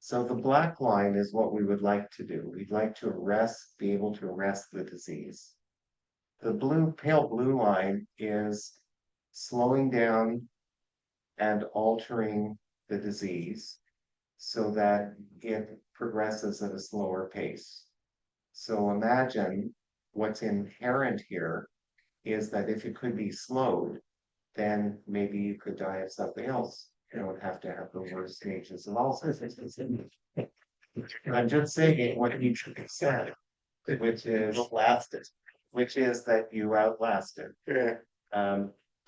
Speaker 2: So the black line is what we would like to do. We'd like to be able to arrest the disease. The pale blue line is slowing down and altering the disease so that it progresses at a slower pace. So imagine what's inherent here is that if it could be slowed, then maybe you could die of something else. You don't have to have the worst stages of Alzheimer's. I'm just saying what you said, which is that you outlasted. The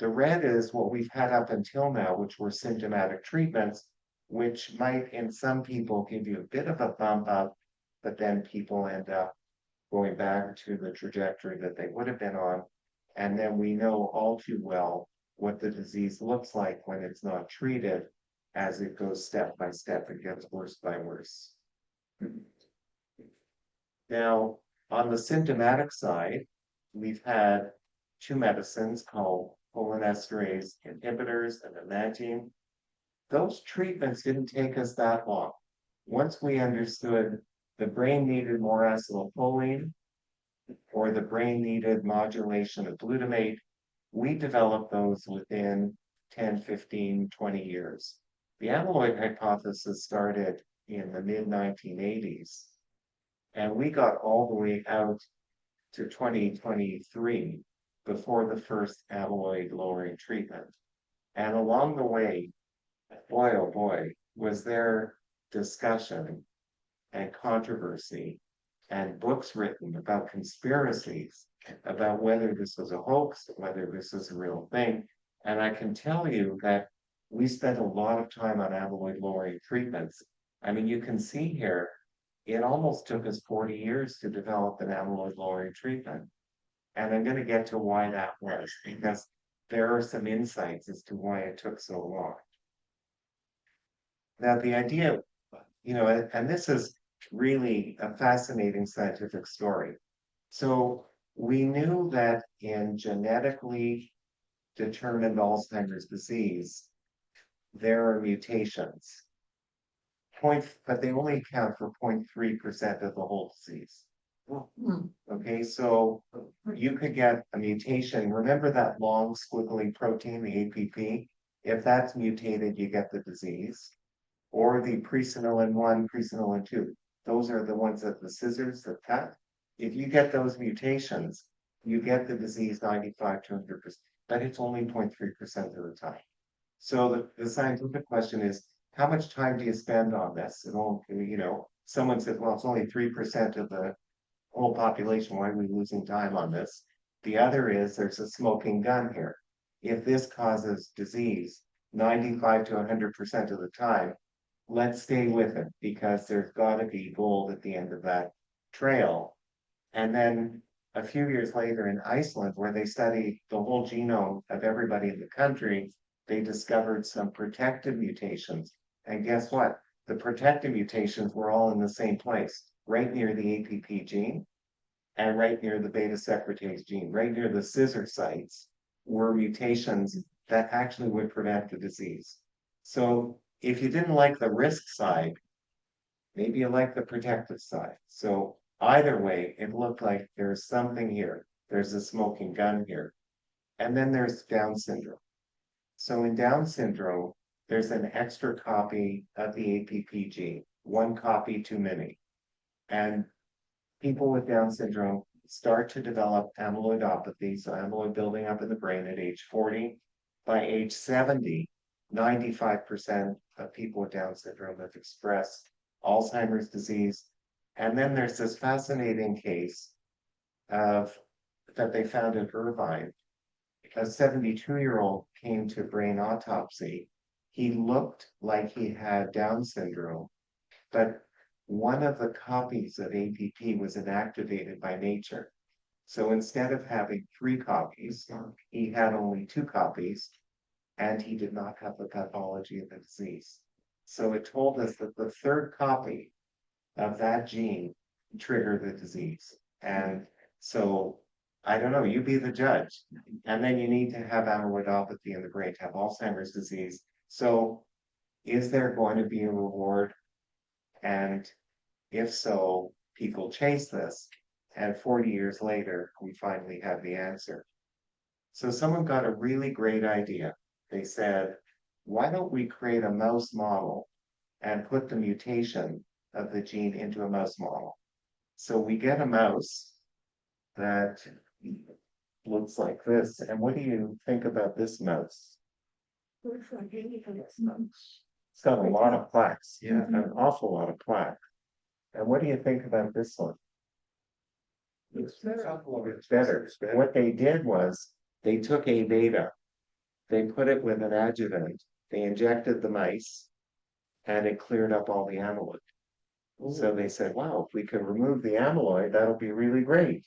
Speaker 2: red is what we've had up until now, which were symptomatic treatments, which might in some people give you a bit of a bump up, but then people end up going back to the trajectory that they would have been on. And then we know all too well what the disease looks like when it's not treated. As it goes step by step, it gets worse by worse. Now, on the symptomatic side, we've had 2 medicines called cholinesterase inhibitors and amantine. Those treatments didn't take us that long. Once we understood the brain needed more acetylcholine or the brain needed modulation of glutamate, we developed those within 10, 15, 20 years. The amyloid hypothesis started in the mid-1980s, and we got all the way out to 2023 before the first amyloid lowering treatment. And along the way, boy, oh boy, was there discussion and controversy and books written about conspiracies, about whether this was a hoax, whether this is a real thing. And I can tell you that we spent a lot of time on amyloid lowering treatments. I mean, you can see here, it almost took us 40 years to develop an amyloid lowering treatment. And I'm going to get to why that was, because there are some insights as to why it took so long. Now, the idea, and this is really a fascinating scientific story. So we knew that in genetically determined Alzheimer's disease, there are mutations, but they only account for 0.3% of the whole disease. Okay, so you could get a mutation. Remember that long squiggly protein, the APP? If that's mutated, you get the disease. Or the presenilin 1, presenilin 2. Those are the ones that the scissors that cut. If you get those mutations, you get the disease 95 to 100%, but it's only 0.3% of the time. So the scientific question is, how much time do you spend on this? Someone said, well, it's only 3% of the whole population, why are we losing time on this? The other is there's a smoking gun here. If this causes disease 95 to 100% of the time, let's stay with it because there's got to be gold at the end of that trail. And then a few years later in Iceland, where they studied the whole genome of everybody in the country, they discovered some protective mutations. And guess what? The protective mutations were all in the same place, right near the APP gene and right near the beta secretase gene, right near the scissor sites were mutations that actually would prevent the disease. So if you didn't like the risk side, maybe you like the protective side. So either way, it looked like there's something here. There's a smoking gun here. And then there's Down syndrome. So in Down syndrome, there's an extra copy of the APP gene, one copy too many. And people with Down syndrome start to develop amyloidopathy, so amyloid building up in the brain at age 40. By age 70, 95% of people with Down syndrome have expressed Alzheimer's disease. And then there's this fascinating case of that they found in Irvine. A 72-year-old came to brain autopsy. He looked like he had Down syndrome, but one of the copies of APP was inactivated by nature. So instead of having 3 copies, he had only 2 copies, and he did not have the pathology of the disease. So it told us that the 3rd copy of that gene triggered the disease. And so, I don't know, you be the judge. And then you need to have amyloidopathy in the brain to have Alzheimer's disease. So is there going to be a reward? And if so, people chase this. And 40 years later, we finally have the answer. So someone got a really great idea. They said, why don't we create a mouse model and put the mutation of the gene into a mouse model? So we get a mouse that looks like this. And what do you think about this mouse?
Speaker 4: Looks like anything that's not-
Speaker 2: It's got a lot of plaques, yeah, an awful lot of plaque. And what do you think about this one?
Speaker 3: It's better.
Speaker 2: It's better. What they did was they took A beta, they put it with an adjuvant, they injected the mice, and it cleared up all the amyloid. So they said, wow, if we can remove the amyloid, that'll be really great.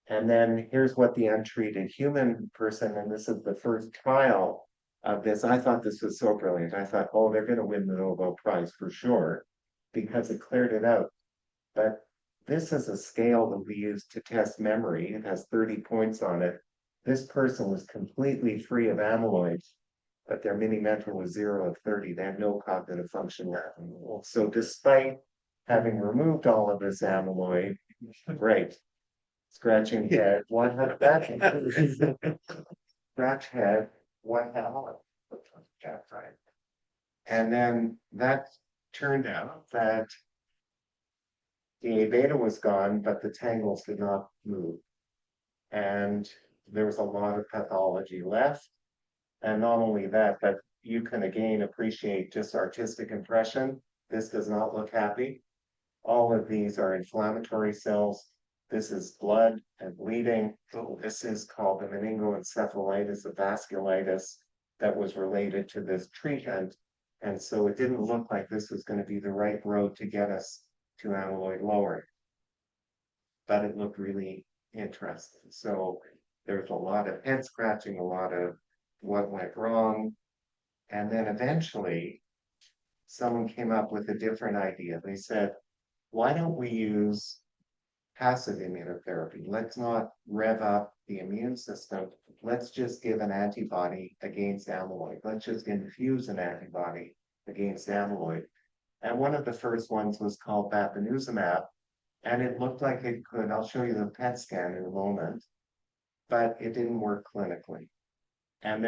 Speaker 2: And then here's what the untreated human person, and this is the first trial of this. I thought this was so brilliant. I thought, oh, they're going to win the Nobel Prize for sure, because it cleared it out. But this is a scale that we use to test memory. It has 30 points on it. This person was completely free of amyloid, but their mini mental was 0 of 30. They had no cognitive function left. So despite having removed all of this amyloid, great. Scratching head, what had that? Scratch head, what happened? Right. And then that turned out that the A beta was gone, but the tangles did not move. And there was a lot of pathology left. And not only that, but you can again appreciate just artistic impression. This does not look happy. All of these are inflammatory cells. This is blood and bleeding. This is called the meningoencephalitis, the vasculitis that was related to this treatment. And so it didn't look like this was going to be the right road to get us to amyloid lowering. But it looked really interesting. So there's a lot of head scratching, a lot of what went wrong. And then eventually someone came up with a different idea. They said, why don't we use passive immunotherapy? Let's not rev up the immune system. Let's just give an antibody against amyloid. Let's just infuse an antibody against amyloid. And one of the first ones was called bapineuzumab. And it looked like it could, I'll show you the PET scan in a moment, but it didn't work clinically. And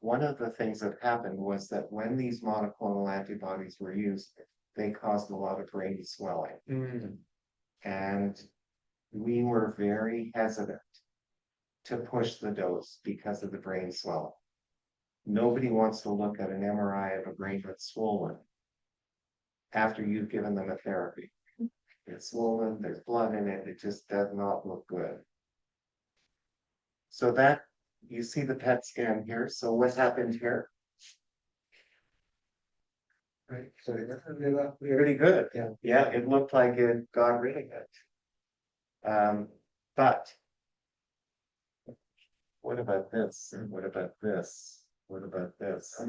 Speaker 2: one of the things that happened was that when these monoclonal antibodies were used, they caused a lot of brain swelling. And we were very hesitant to push the dose because of the brain swelling. Nobody wants to look at an MRI of a brain that's swollen after you've given them a therapy. It's swollen, there's blood in it, it just does not look good. So that, you see the PET scan here, so what happened here?
Speaker 5: Right, so they're
Speaker 2: Pretty good.
Speaker 5: Yeah.
Speaker 2: Yeah, it looked like it got rid of it. But. What about this? And what about this? What about this?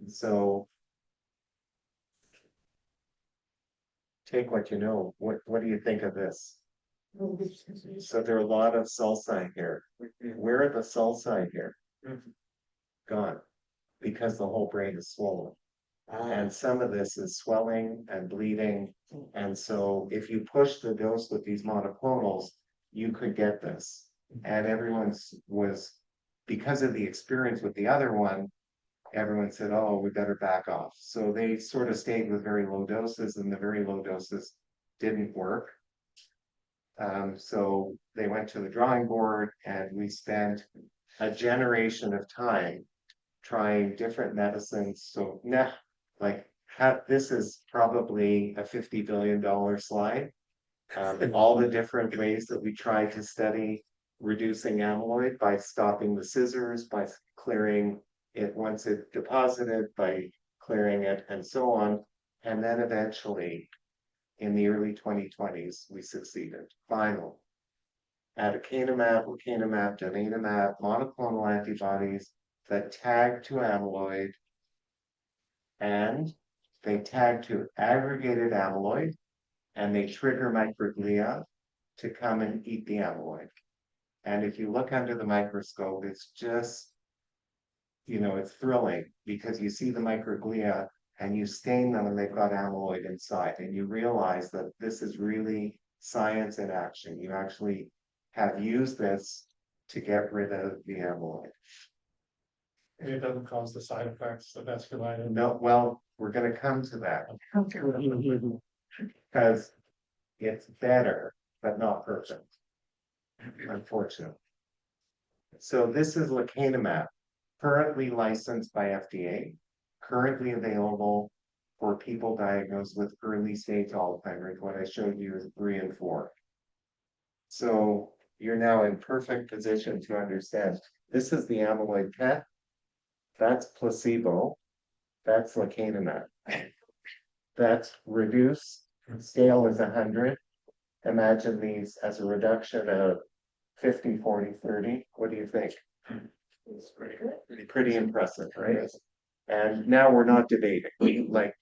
Speaker 2: So. Take what you know. What do you think of this? So there are a lot of sulci here. Where are the sulci here? Gone. Because the whole brain is swollen. And some of this is swelling and bleeding. And so if you push the dose with these monoclonals, you could get this. And everyone's was, because of the experience with the other one, everyone said, oh, we better back off. So they sort of stayed with very low doses, and the very low doses didn't work. So they went to the drawing board, and we spent a generation of time trying different medicines. So nah, like this is probably a $50 billion slide. All the different ways that we tried to study reducing amyloid by stopping the scissors, by clearing it once it deposited, by clearing it, and so on. And then eventually, in the early 2020s, we succeeded. Finally, aducanumab, lecanemab, donanemab, monoclonal antibodies that tag to amyloid, and they tag to aggregated amyloid, and they trigger microglia to come and eat the amyloid. And if you look under the microscope, it's just, it's thrilling, because you see the microglia and you stain them and they've got amyloid inside, and you realize that this is really science in action. You actually have used this to get rid of the amyloid.
Speaker 1: And it doesn't cause the side effects of vasculitis.
Speaker 2: No, well, we're gonna come to that. Because it's better, but not perfect, unfortunately. So this is lecanemab, currently licensed by FDA, currently available for people diagnosed with early stage Alzheimer's. What I showed you is 3 and 4. So you're now in perfect position to understand. This is the amyloid PET. That's placebo. That's lecanemab. That's reduced. Scale is 100. Imagine these as a reduction of 50, 40, 30. What do you think? It's pretty impressive, right? And now we're not debating. Like,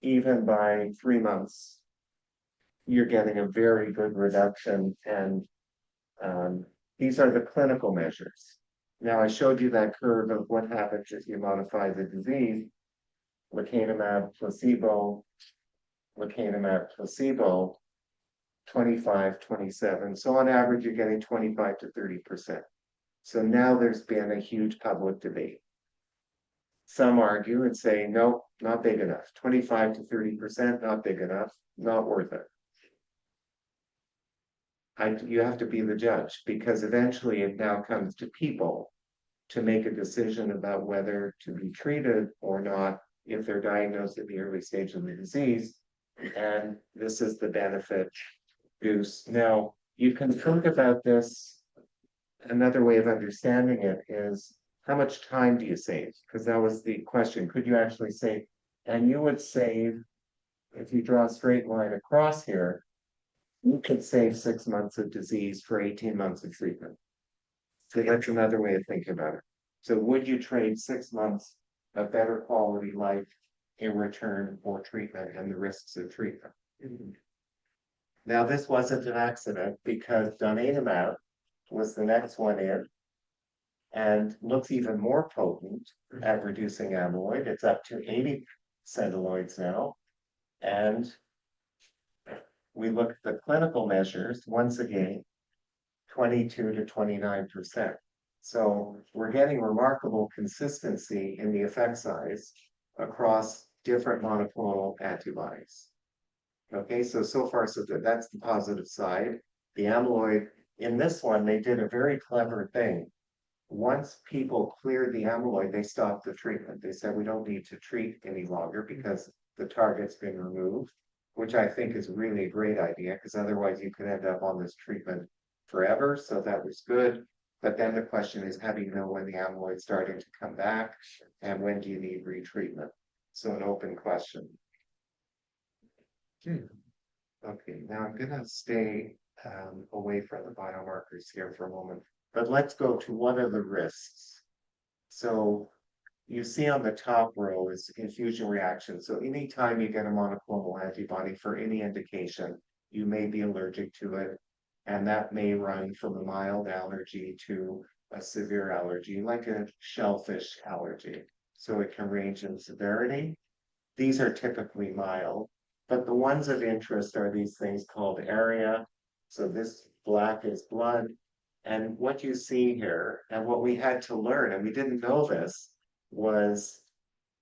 Speaker 2: even by 3 months, you're getting a very good reduction. And these are the clinical measures. Now, I showed you that curve of what happens if you modify the disease. Lecanemab, placebo, 25, 27. So on average, you're getting 25 to 30%. So now there's been a huge public debate. Some argue and say, no, not big enough. 25 to 30%, not big enough, not worth it. You have to be the judge, because eventually it now comes to people to make a decision about whether to be treated or not if they're diagnosed at the early stage of the disease. And this is the benefit use. Now, you can think about this. Another way of understanding it is, how much time do you save? Because that was the question. Could you actually save? And you would save, if you draw a straight line across here, you could save 6 months of disease for 18 months of treatment. So that's another way of thinking about it. So would you trade 6 months of better quality life in return for treatment and the risks of treatment? Now, this wasn't an accident, because donanemab was the next one in, and looks even more potent at reducing amyloid. It's up to 80 centiloids now. And we look at the clinical measures, once again, 22 to 29%. So we're getting remarkable consistency in the effect size across different monoclonal antibodies. Okay, so far so good. That's the positive side. The amyloid, in this one, they did a very clever thing. Once people cleared the amyloid, they stopped the treatment. They said, we don't need to treat any longer because the target's been removed. which I think is really a great idea, because otherwise you could end up on this treatment forever, so that was good. But then the question is, how do you know when the amyloid's starting to come back, and when do you need retreatment? So an open question. Okay, now I'm gonna stay away from the biomarkers here for a moment, but let's go to what are the risks. So you see on the top row is infusion reaction. So anytime you get a monoclonal antibody for any indication, you may be allergic to it. And that may run from a mild allergy to a severe allergy, like a shellfish allergy. So it can range in severity. These are typically mild, but the ones of interest are these things called ARIA. So this black is blood. And what you see here, and what we had to learn, and we didn't know this, was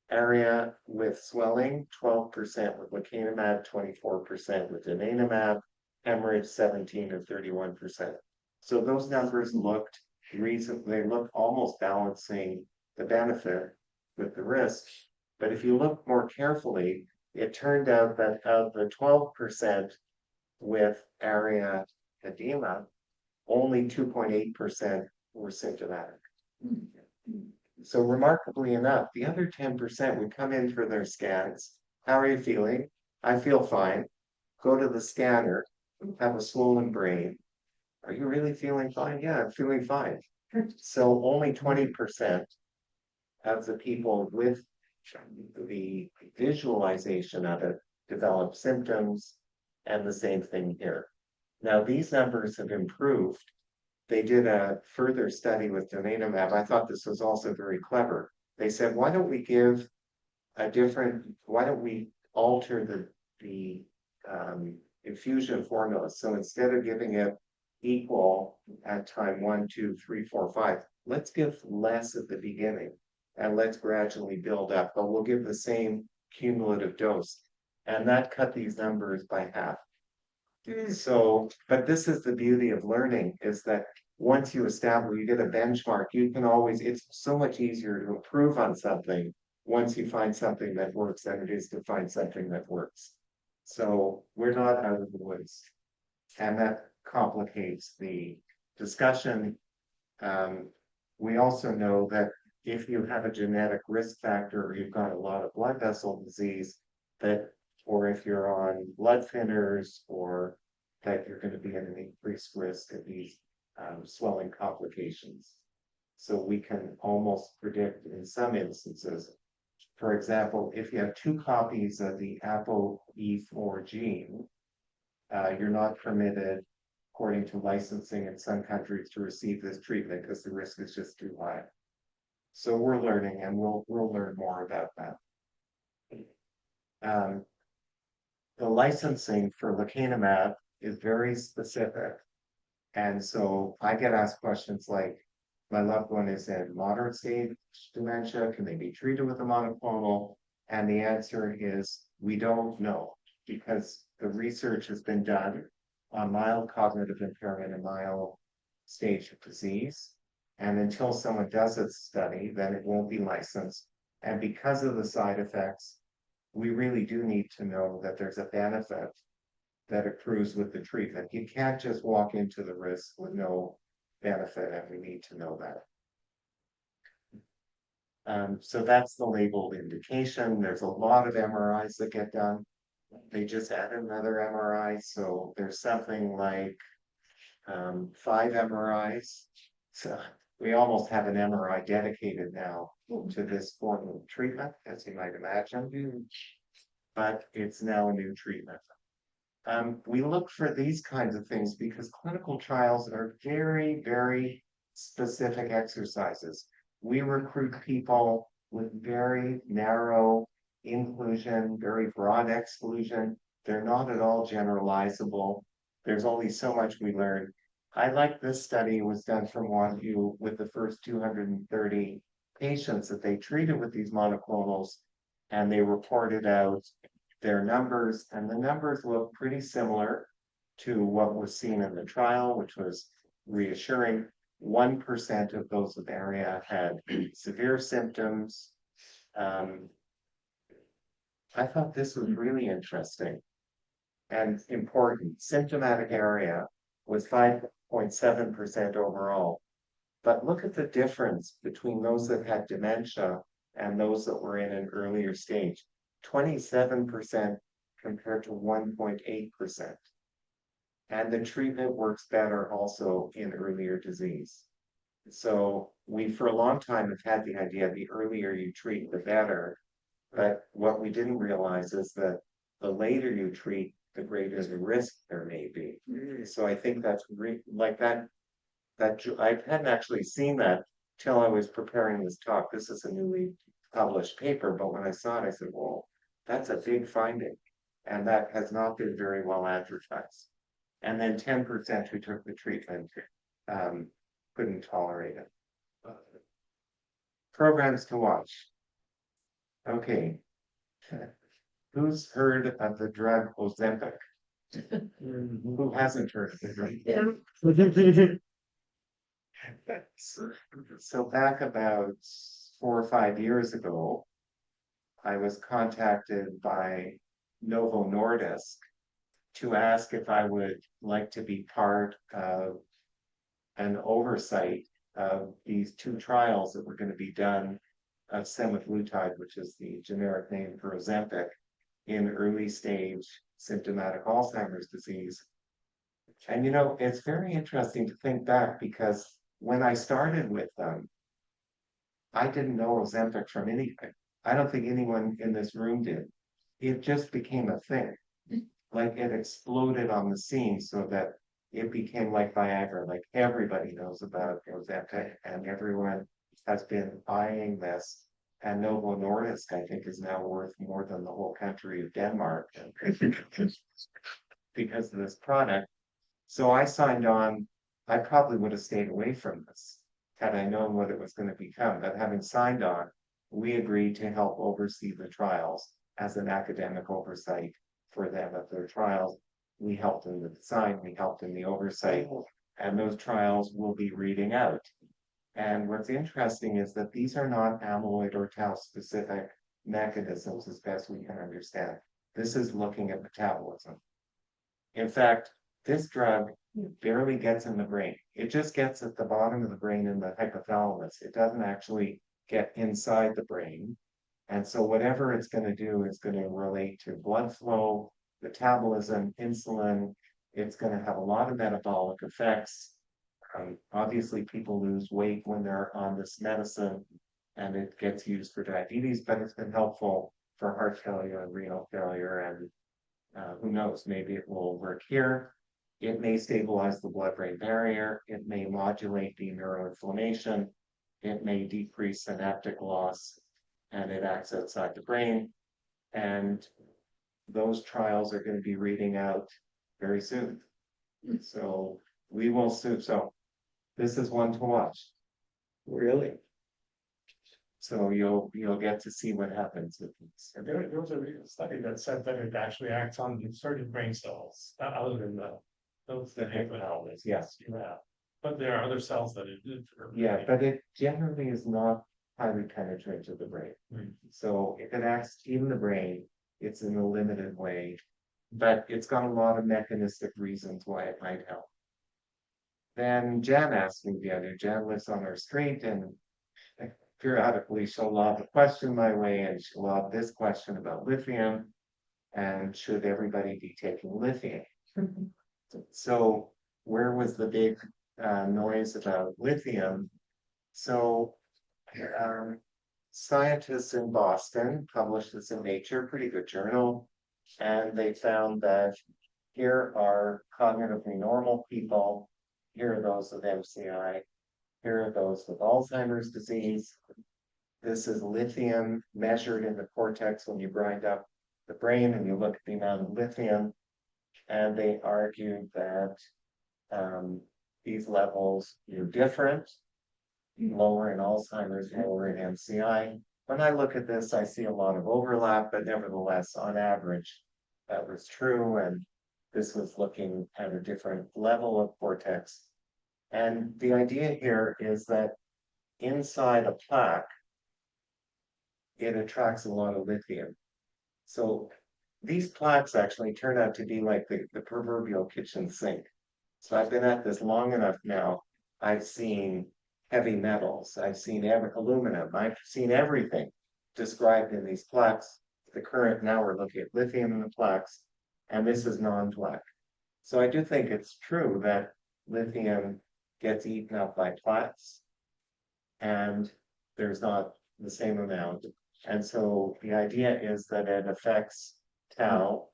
Speaker 2: ARIA with swelling, 12% with lecanemab, 24% with donanemab, hemorrhage 17 and 31%. So those numbers looked reasonable, they look almost balancing the benefit with the risk. But if you look more carefully, it turned out that of the 12% with ARIA edema, only 2.8% were symptomatic. So remarkably enough, the other 10% would come in for their scans. How are you feeling? I feel fine. Go to the scanner, have a swollen brain. Are you really feeling fine? Yeah, I'm feeling fine. So only 20% of the people with the visualization of it develop symptoms, and the same thing here. Now, these numbers have improved. They did a further study with donanemab. I thought this was also very clever. They said, why don't we give a different, why don't we alter the infusion formula? So instead of giving it equal at time 1, 2, 3, 4, 5, let's give less at the beginning and let's gradually build up, but we'll give the same cumulative dose. And that cut these numbers by half. So, but this is the beauty of learning, is that once you establish, you get a benchmark, you can always, it's so much easier to improve on something once you find something that works than it is to find something that works. So we're not out of the woods. And that complicates the discussion. We also know that if you have a genetic risk factor, or you've got a lot of blood vessel disease, that, or if you're on blood thinners, or that you're going to be at an increased risk of these swelling complications. So we can almost predict in some instances, for example, if you have 2 copies of the ApoE4 gene, you're not permitted, according to licensing in some countries, to receive this treatment because the risk is just too high. So we're learning, and we'll learn more about that. The licensing for lecanemab is very specific. And so I get asked questions like, my loved one is in moderate stage dementia, can they be treated with a monoclonal? And the answer is, we don't know, because the research has been done on mild cognitive impairment and mild stage of disease. And until someone does a study, then it won't be licensed. And because of the side effects, we really do need to know that there's a benefit that accrues with the treatment. You can't just walk into the risk with no benefit, and we need to know that. So that's the labeled indication. There's a lot of MRIs that get done. They just added another MRI, so there's something like 5 MRIs. So we almost have an MRI dedicated now to this form of treatment, as you might imagine. But it's now a new treatment. We look for these kinds of things because clinical trials are very, very specific exercises. We recruit people with very narrow inclusion, very broad exclusion. They're not at all generalizable. There's only so much we learn. I like this study was done from OneView with the first 230 patients that they treated with these monoclonals, and they reported out their numbers, and the numbers look pretty similar to what was seen in the trial, which was reassuring. 1% of those with ARIA had severe symptoms. I thought this was really interesting. and important, symptomatic area was 5.7% overall. But look at the difference between those that had dementia and those that were in an earlier stage. 27% compared to 1.8%. And the treatment works better also in earlier disease. So we, for a long time, have had the idea the earlier you treat, the better. But what we didn't realize is that the later you treat, the greater the risk there may be. So I think that's like that I hadn't actually seen that till I was preparing this talk. This is a newly published paper, but when I saw it, I said, "Well, that's a big finding," and that has not been very well advertised. And then 10% who took the treatment couldn't tolerate it. Programs to watch. Okay. Who's heard of the drug Ozempic? Who hasn't heard of the drug? So back about 4 or 5 years ago, I was contacted by Novo Nordisk to ask if I would like to be part of an oversight of these 2 trials that were going to be done of semaglutide, which is the generic name for Ozempic, in early stage symptomatic Alzheimer's disease. And it's very interesting to think back, because when I started with them, I didn't know Ozempic from anything. I don't think anyone in this room did. It just became a thing. Like, it exploded on the scene so that it became like Viagra, like everybody knows about Ozempic and everyone has been buying this. And Novo Nordisk, I think, is now worth more than the whole country of Denmark because of this product. So I signed on. I probably would have stayed away from this had I known what it was going to become. But having signed on, we agreed to help oversee the trials as an academic oversight for them of their trials. We helped in the design, we helped in the oversight, and those trials will be reading out. And what's interesting is that these are not amyloid or tau specific mechanisms as best we can understand. This is looking at metabolism. In fact, this drug barely gets in the brain. It just gets at the bottom of the brain in the hypothalamus. It doesn't actually get inside the brain. And so whatever it's going to do is going to relate to blood flow, metabolism, insulin. It's going to have a lot of metabolic effects. Obviously, people lose weight when they're on this medicine, and it gets used for diabetes, but it's been helpful for heart failure and renal failure, and who knows, maybe it will work here. It may stabilize the blood-brain barrier. It may modulate the neuroinflammation. It may decrease synaptic loss, and it acts outside the brain. And those trials are going to be reading out very soon. So we will soon. So this is one to watch.
Speaker 5: Really?
Speaker 2: So you'll get to see what happens with this.
Speaker 1: And there was a recent study that said that it actually acts on certain brain cells, other than those that have
Speaker 2: hypothalamus, yes.
Speaker 1: Yeah, but there are other cells that it did.
Speaker 2: Yeah, but it generally is not highly penetrant to the brain. So if it acts in the brain, it's in a limited way, but it's got a lot of mechanistic reasons why it might help. Then Jan asked me Jan lives on our street, and periodically she'll lob a question my way, and she'll lob this question about lithium, and should everybody be taking lithium? So where was the big noise about lithium? So scientists in Boston published this in Nature, pretty good journal, and they found that here are cognitively normal people, here are those with MCI, here are those with Alzheimer's disease. This is lithium measured in the cortex when you grind up the brain and you look at the amount of lithium. And they argued that these levels are different, lower in Alzheimer's, lower in MCI. When I look at this, I see a lot of overlap, but nevertheless, on average, that was true. And this was looking at a different level of cortex. And the idea here is that inside a plaque, it attracts a lot of lithium. So these plaques actually turn out to be like the proverbial kitchen sink. So I've been at this long enough now. I've seen heavy metals, I've seen aluminum, I've seen everything described in these plaques. The current, now we're looking at lithium in the plaques, and this is non-plaque. So I do think it's true that lithium gets eaten up by plaques, and there's not the same amount. And so the idea is that it affects tau.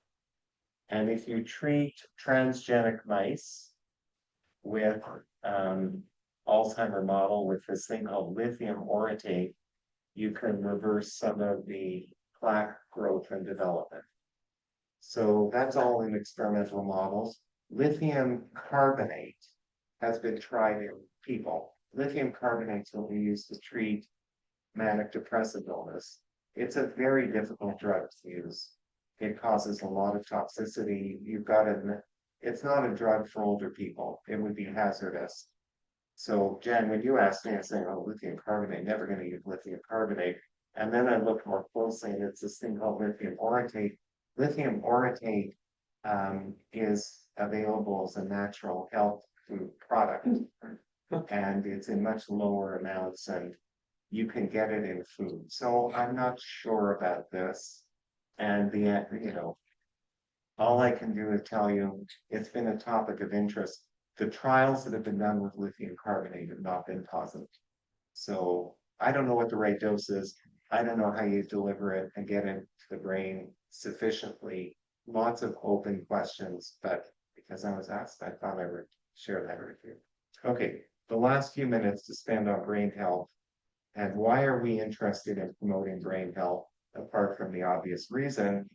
Speaker 2: And if you treat transgenic mice with Alzheimer model with this thing called lithium orotate, you can reverse some of the plaque growth and development. So that's all in experimental models. Lithium carbonate has been tried in people. Lithium carbonate will be used to treat manic depressive illness. It's a very difficult drug to use. It causes a lot of toxicity. You've got to, it's not a drug for older people. It would be hazardous. So Jen, when you asked me, I said, oh, lithium carbonate, never going to use lithium carbonate. And then I looked more closely and it's this thing called lithium orotate. Lithium orotate is available as a natural health food product. And it's in much lower amounts and you can get it in food. So I'm not sure about this. And all I can do is tell you, it's been a topic of interest. The trials that have been done with lithium carbonate have not been positive. So I don't know what the right dose is. I don't know how you deliver it and get it to the brain sufficiently. Lots of open questions, but because I was asked, I thought I would share that with you. Okay, the last few minutes to spend on brain health. And why are we interested in promoting brain health apart from the obvious reason?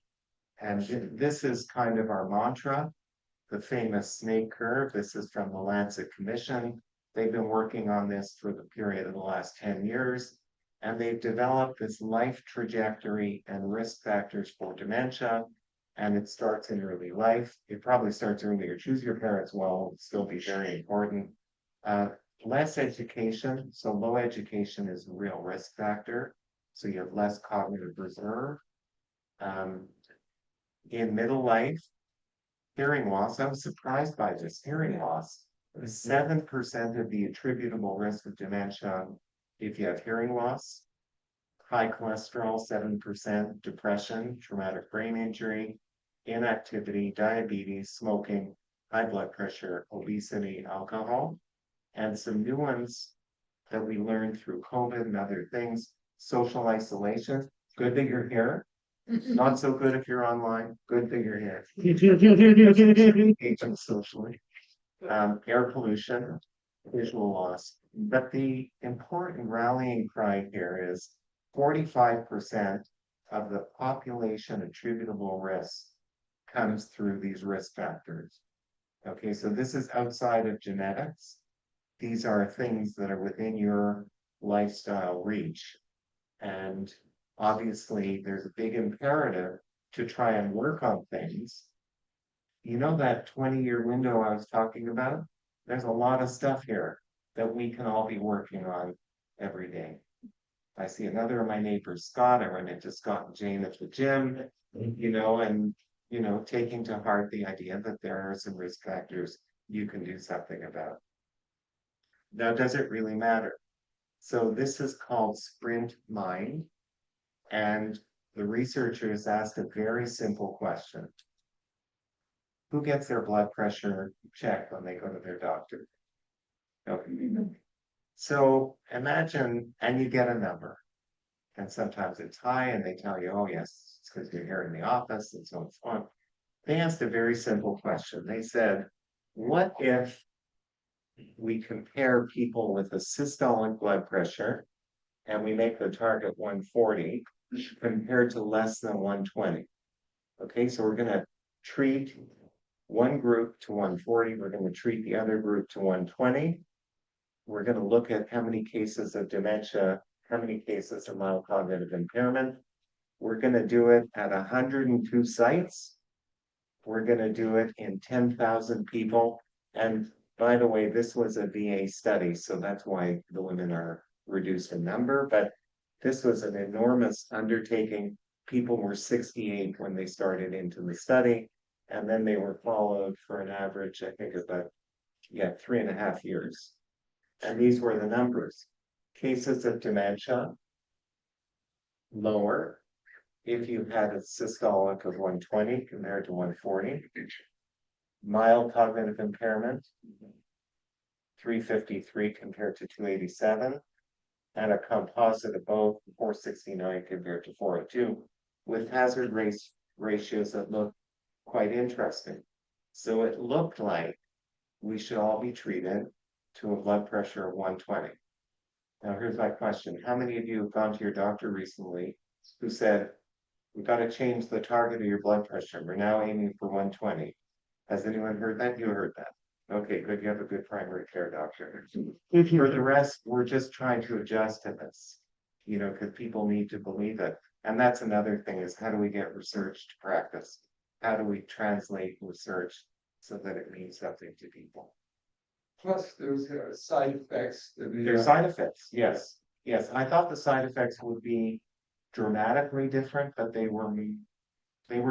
Speaker 2: And this is kind of our mantra, the famous snake curve. This is from the Lancet Commission. They've been working on this for the period of the last 10 years. And they've developed this life trajectory and risk factors for dementia. And it starts in early life. It probably starts earlier. Choose your parents well, will still be very important. Less education, so low education is a real risk factor. So you have less cognitive reserve. In middle life, hearing loss, I was surprised by this. Hearing loss, 7% of the attributable risk of dementia if you have hearing loss. High cholesterol, 7%, depression, traumatic brain injury, inactivity, diabetes, smoking, high blood pressure, obesity, alcohol. And some new ones that we learned through COVID and other things, social isolation. Good that you're here. Not so good if you're online. Good that you're here. Engaging socially. Air pollution, visual loss. But the important rallying cry here is 45% of the population attributable risk comes through these risk factors. Okay, so this is outside of genetics. These are things that are within your lifestyle reach. And obviously, there's a big imperative to try and work on things. You know that 20-year window I was talking about? There's a lot of stuff here that we can all be working on every day. I see another of my neighbors, Scott. I run into Scott and Jane at the gym, and taking to heart the idea that there are some risk factors you can do something about. Now, does it really matter? So this is called Sprint Mind. And the researchers asked a very simple question. Who gets their blood pressure checked when they go to their doctor? Okay. So imagine, and you get a number. And sometimes it's high and they tell you, oh yes, it's because you're here in the office and so on and so on. They asked a very simple question. They said, what if we compare people with a systolic blood pressure and we make the target 140 compared to less than 120? Okay, so we're going to treat one group to 140. We're going to treat the other group to 120. We're going to look at how many cases of dementia, how many cases of mild cognitive impairment. We're going to do it at 102 sites. We're going to do it in 10,000 people. And by the way, this was a VA study, so that's why the women are reduced in number. But this was an enormous undertaking. people were 68 when they started into the study. And then they were followed for an average, I think, about 3.5 years. And these were the numbers. Cases of dementia, lower. If you had a systolic of 120 compared to 140. Mild cognitive impairment, 353 compared to 287. And a composite of both 469 compared to 402, with hazard ratios that look quite interesting. So it looked like we should all be treated to a blood pressure of 120. Now here's my question. How many of you have gone to your doctor recently who said, we've got to change the target of your blood pressure. We're now aiming for 120. Has anyone heard that? You heard that. Okay, good. You have a good primary care doctor. For the rest, we're just trying to adjust to this, because people need to believe it. And that's another thing, is how do we get research to practice? How do we translate research so that it means something to people?
Speaker 7: Plus, there's side effects.
Speaker 2: There's side effects, yes. Yes, I thought the side effects would be dramatically different, but they were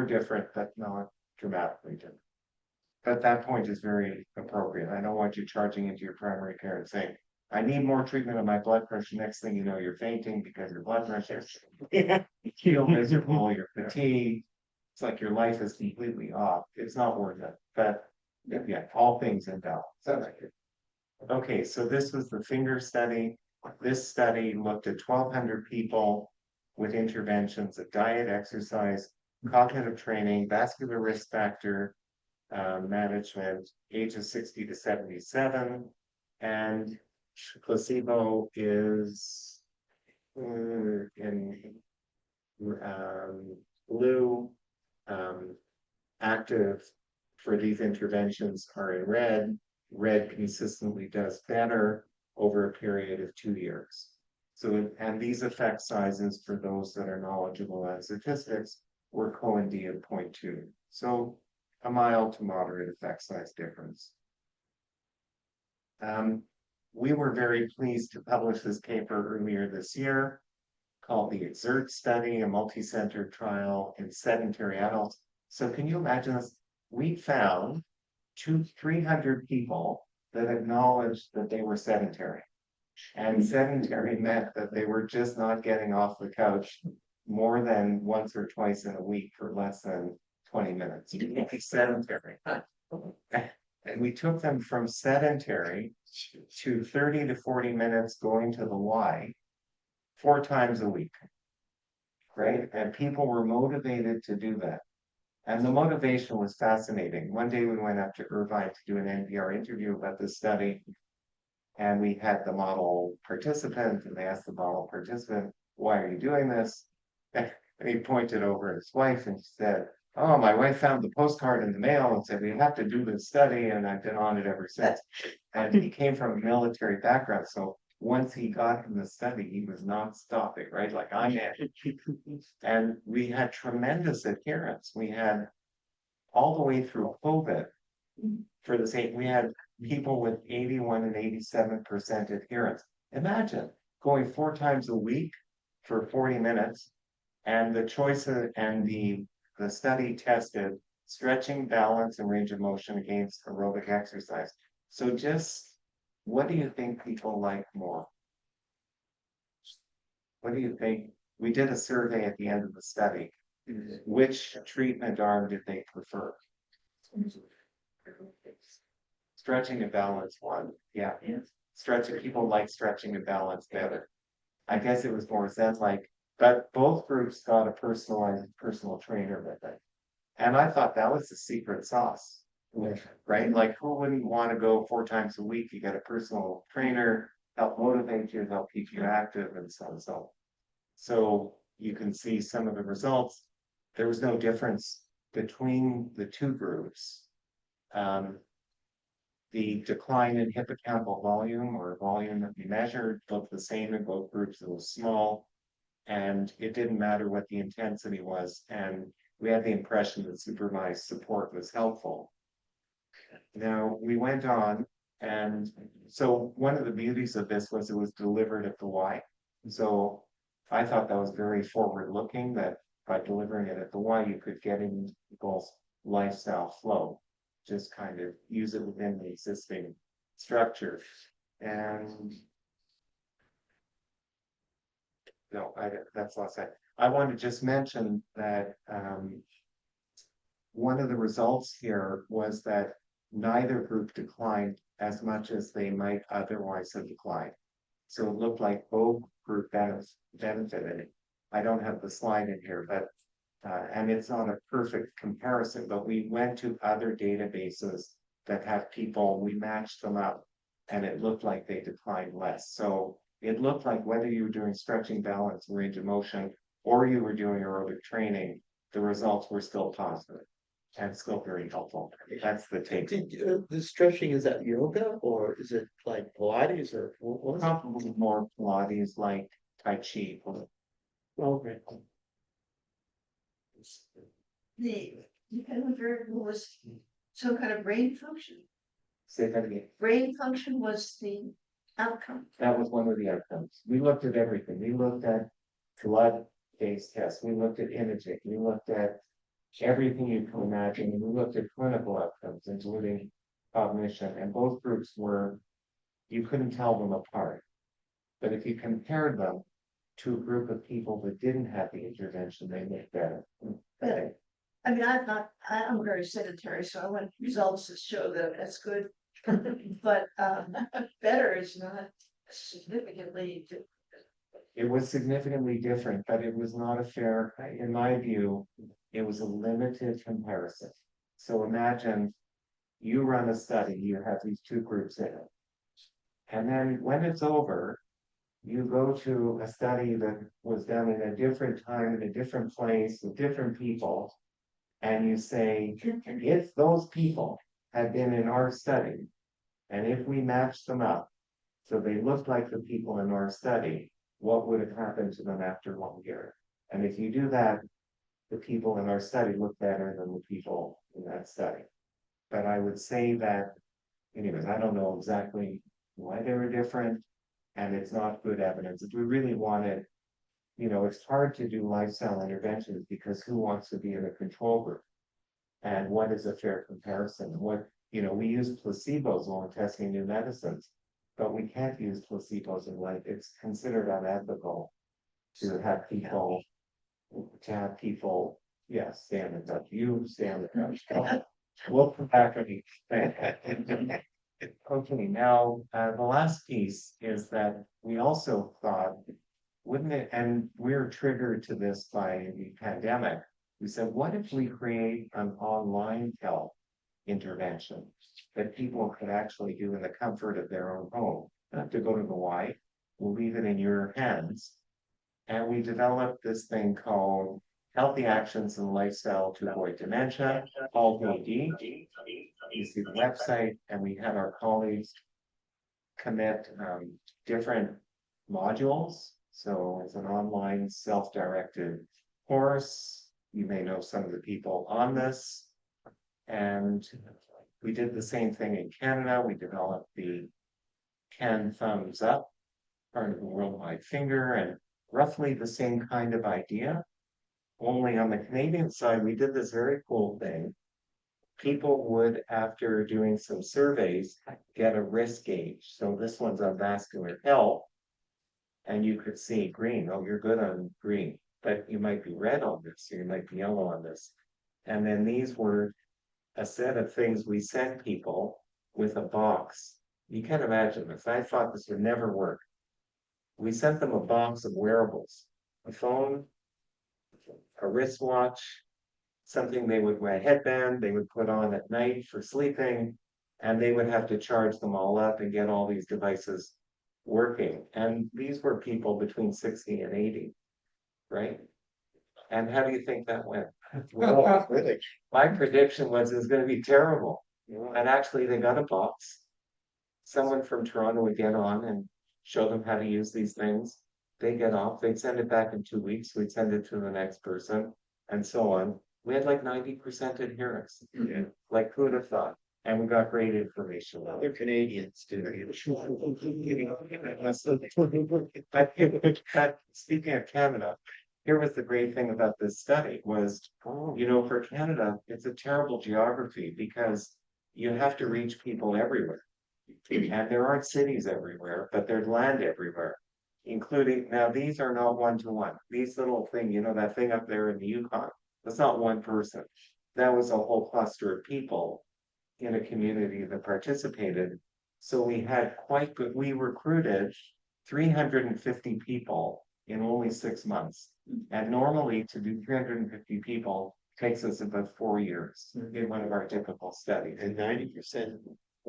Speaker 2: different, but not dramatically different. But that point is very appropriate. I don't want you charging into your primary care and saying, I need more treatment of my blood pressure. Next thing you know, you're fainting because your blood pressure. You feel miserable, you're fatigued. It's like your life is completely off. It's not worth it. But yeah, all things in balance. Okay, so this was the finger study. This study looked at 1,200 people with interventions of diet, exercise, cognitive training, vascular risk factor, management, ages 60 to 77, and placebo is in blue. Active for these interventions are in red. Red consistently does better over a period of 2 years. So, and these effect sizes, for those that are knowledgeable on statistics, were Cohen D of 0.2. So a mild to moderate effect size difference. We were very pleased to publish this paper earlier this year called the EXERT study, a multi-center trial in sedentary adults. So can you imagine this? We found 300 people that acknowledged that they were sedentary. And sedentary meant that they were just not getting off the couch more than once or twice in a week for less than 20 minutes. Sedentary. And we took them from sedentary to 30 to 40 minutes going to the Y 4 times a week. Right? And people were motivated to do that. And the motivation was fascinating. One day we went up to Irvine to do an NPR interview about this study. And we had the model participant, and they asked the model participant, why are you doing this? And he pointed over at his wife and said, oh, my wife found the postcard in the mail and said, we have to do this study, and I've been on it ever since. And he came from a military background, so once he got in the study, he was not stopping, right? Like I am. And we had tremendous adherence. We had all the way through COVID for the same, we had people with 81 and 87% adherence. Imagine going 4 times a week for 40 minutes, and the choices and the study tested stretching, balance, and range of motion against aerobic exercise. So just, what do you think people like more? What do you think? We did a survey at the end of the study. Which treatment arm did they prefer? Stretching and balance one. Yeah. Stretching, people like stretching and balance better. I guess it was more Zen-like, but both groups got a personalized personal trainer with it. And I thought that was the secret sauce, right? Like, who wouldn't want to go 4 times a week? You get a personal trainer, help motivate you, help keep you active, and so on. So you can see some of the results. There was no difference between the 2 groups. The decline in hippocampal volume, or volume that we measured, looked the same in both groups. It was small, and it didn't matter what the intensity was. And we had the impression that supervised support was helpful. Now, we went on, and so one of the beauties of this was it was delivered at the Y. So I thought that was very forward-looking, that by delivering it at the Y, you could get in people's lifestyle flow. Just kind of use it within the existing structure. And no, that's all I said. I want to just mention that one of the results here was that neither group declined as much as they might otherwise have declined. So it looked like both group benefited. I don't have the slide in here, but and it's not a perfect comparison, but we went to other databases that have people, we matched them up, and it looked like they declined less. So it looked like whether you were doing stretching, balance, range of motion, or you were doing aerobic training, the results were still positive and still very helpful. That's the take.
Speaker 5: The stretching, is that yoga or is it like Pilates or what was it?
Speaker 2: Probably more Pilates like Tai Chi.
Speaker 5: Okay.
Speaker 6: The dependent variable was some kind of brain function.
Speaker 2: Say that again.
Speaker 6: Brain function was the outcome.
Speaker 2: That was one of the outcomes. We looked at everything. We looked at blood-based tests. We looked at imaging. We looked at everything you can imagine. And we looked at clinical outcomes, including cognition. And both groups were, you couldn't tell them apart. But if you compared them to a group of people that didn't have the intervention, they looked better.
Speaker 6: Better. I mean, I'm very sedentary, so I want results that show that that's good. But better is not significantly different.
Speaker 2: It was significantly different, but it was not a fair, in my view, it was a limited comparison. So imagine you run a study, you have these two groups in it. And then when it's over, you go to a study that was done in a different time, in a different place, with different people. And you say, if those people had been in our study, and if we matched them up, so they looked like the people in our study, what would have happened to them after 1 year? And if you do that, the people in our study look better than the people in that study. But I would say that, anyways, I don't know exactly why they were different, and it's not good evidence. If we really wanted, it's hard to do lifestyle interventions because who wants to be in a control group? And what is a fair comparison? We use placebos when we're testing new medicines, but we can't use placebos in life. It's considered unethical to have people, yes, stand it up. You stand it up. We'll come back on each. Okay, now, the last piece is that we also thought, wouldn't it, and we're triggered to this by the pandemic. We said, what if we create an online health intervention that people could actually do in the comfort of their own home? Not have to go to the Y, we'll leave it in your hands. And we developed this thing called Healthy Actions and Lifestyle to Avoid Dementia, called AD. You see the website, and we had our colleagues commit different modules. So it's an online self-directed course. You may know some of the people on this. And we did the same thing in Canada. We developed the Can Thumbs Up, part of the worldwide finger, and roughly the same kind of idea. Only on the Canadian side, we did this very cool thing. People would, after doing some surveys, get a risk gauge. So this one's on vascular health. And you could see green, oh, you're good on green, but you might be red on this, or you might be yellow on this. And then these were a set of things we sent people with a box. You can't imagine this. I thought this would never work. We sent them a box of wearables, a phone, a wristwatch, something they would wear, a headband they would put on at night for sleeping, and they would have to charge them all up and get all these devices working. And these were people between 60 and 80, right? And how do you think that went?
Speaker 5: Well, really.
Speaker 2: My prediction was it was going to be terrible. And actually they got a box. Someone from Toronto would get on and show them how to use these things. They get off, they'd send it back in 2 weeks, we'd send it to the next person, and so on. We had like 90% adherence.
Speaker 5: Yeah.
Speaker 2: Like who'd have thought? And we got great information.
Speaker 5: They're Canadians, too.
Speaker 2: But speaking of Canada, here was the great thing about this study was, you know, for Canada, it's a terrible geography because you have to reach people everywhere. And there aren't cities everywhere, but there's land everywhere, including, now these are not one-to-one. These little thing, you know, that thing up there in the Yukon, that's not one person. That was a whole cluster of people in a community that participated. So we had quite good, we recruited 350 people in only 6 months. And normally to do 350 people takes us about 4 years in one of our typical studies.
Speaker 5: And 90%.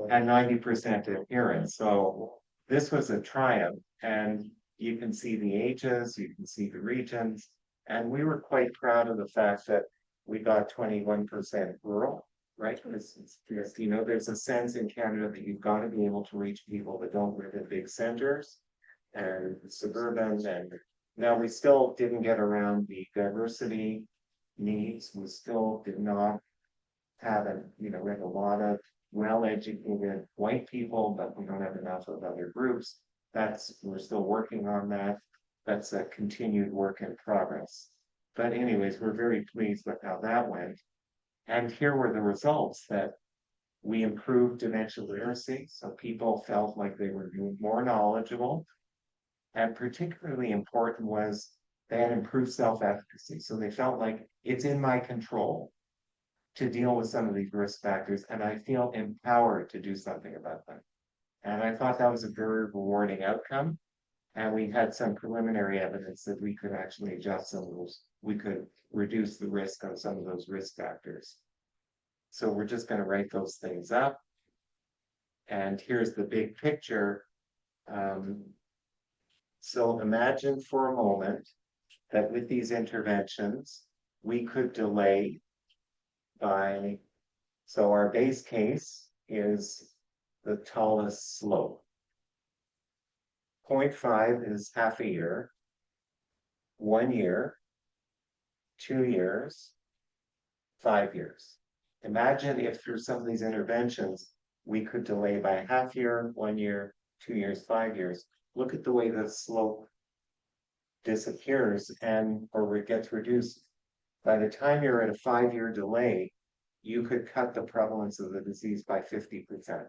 Speaker 2: And 90% adherence. So this was a triumph, and you can see the ages, you can see the regions, and we were quite proud of the fact that we got 21% rural, right? Because, you know, there's a sense in Canada that you've got to be able to reach people that don't live in big centers and suburban, and now we still didn't get around the diversity needs. We still did not have a, you know, we have a lot of well-educated white people, but we don't have enough of other groups. We're still working on that. That's a continued work in progress. But anyways, we're very pleased with how that went. And here were the results that we improved dementia literacy. So people felt like they were more knowledgeable. And particularly important was they had improved self-efficacy. So they felt like it's in my control to deal with some of these risk factors, and I feel empowered to do something about them. And I thought that was a very rewarding outcome. And we had some preliminary evidence that we could actually adjust some of those, we could reduce the risk on some of those risk factors. So we're just going to write those things up. And here's the big picture. So imagine for a moment that with these interventions, we could delay by, so our base case is the tallest slope. 0.5 is half a year, 1 year, 2 years, 5 years. Imagine if through some of these interventions, we could delay by a half year, 1 year, 2 years, 5 years. Look at the way the slope disappears or it gets reduced. By the time you're at a 5-year delay, you could cut the prevalence of the disease by 50%.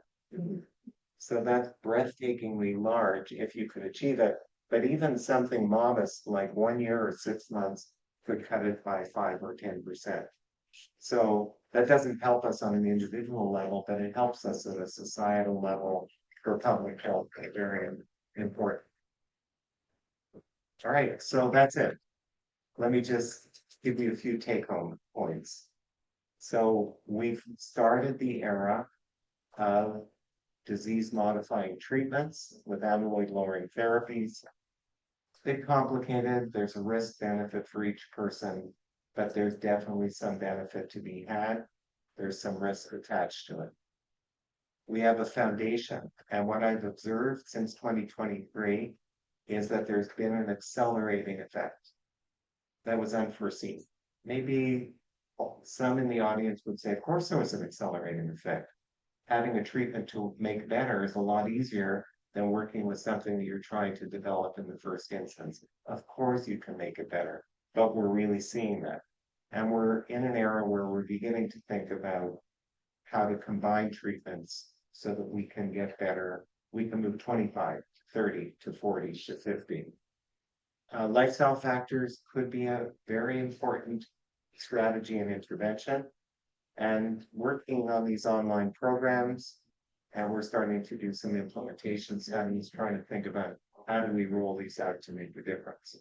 Speaker 2: So that's breathtakingly large if you could achieve it. But even something modest like 1 year or 6 months could cut it by 5 or 10%. So that doesn't help us on an individual level, but it helps us at a societal level for public health. Very important. All right, so that's it. Let me just give you a few take-home points. So we've started the era of disease-modifying treatments with amyloid-lowering therapies. It's a bit complicated. There's a risk-benefit for each person, but there's definitely some benefit to be had. There's some risk attached to it. We have a foundation, and what I've observed since 2023 is that there's been an accelerating effect that was unforeseen. Maybe some in the audience would say, of course there was an accelerating effect. Having a treatment to make better is a lot easier than working with something that you're trying to develop in the first instance. Of course you can make it better, but we're really seeing that. And we're in an era where we're beginning to think about how to combine treatments so that we can get better. We can move 25, 30 to 40 to 50. Lifestyle factors could be a very important strategy and intervention. And working on these online programs, and we're starting to do some implementation studies, trying to think about how do we roll these out to make a difference.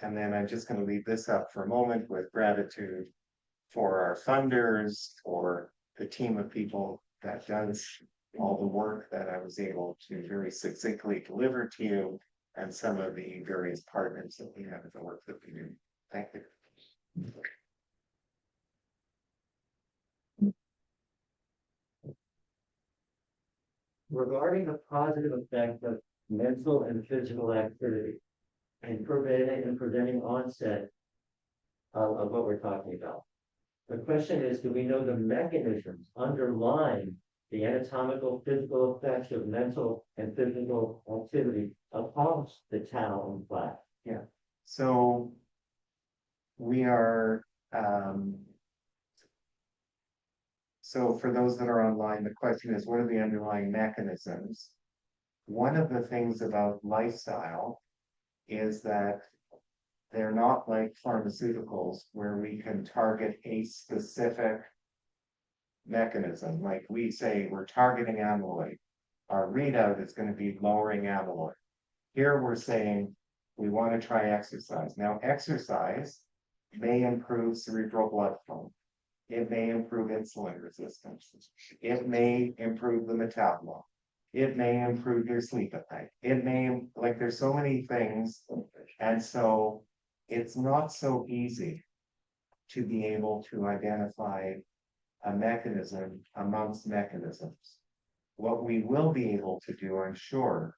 Speaker 2: And then I'm just going to leave this up for a moment with gratitude for our funders, for the team of people that does all the work that I was able to very succinctly deliver to you, and some of the various partners that we have in the work that we do. Thank you.
Speaker 8: Regarding the positive effect of mental and physical activity in preventing onset of what we're talking about. The question is, do we know the mechanisms underlying the anatomical physical effects of mental and physical activity across the tau and plaque?
Speaker 2: Yeah. So we are, so for those that are online, the question is, what are the underlying mechanisms? One of the things about lifestyle is that they're not like pharmaceuticals where we can target a specific mechanism. Like we say, we're targeting amyloid. Our readout is going to be lowering amyloid. Here we're saying we want to try exercise. Now, exercise may improve cerebral blood flow. It may improve insulin resistance. It may improve the metabolism. It may improve your sleep at night. It may, like, there's so many things. And so it's not so easy to be able to identify a mechanism amongst mechanisms. What we will be able to do, I'm sure,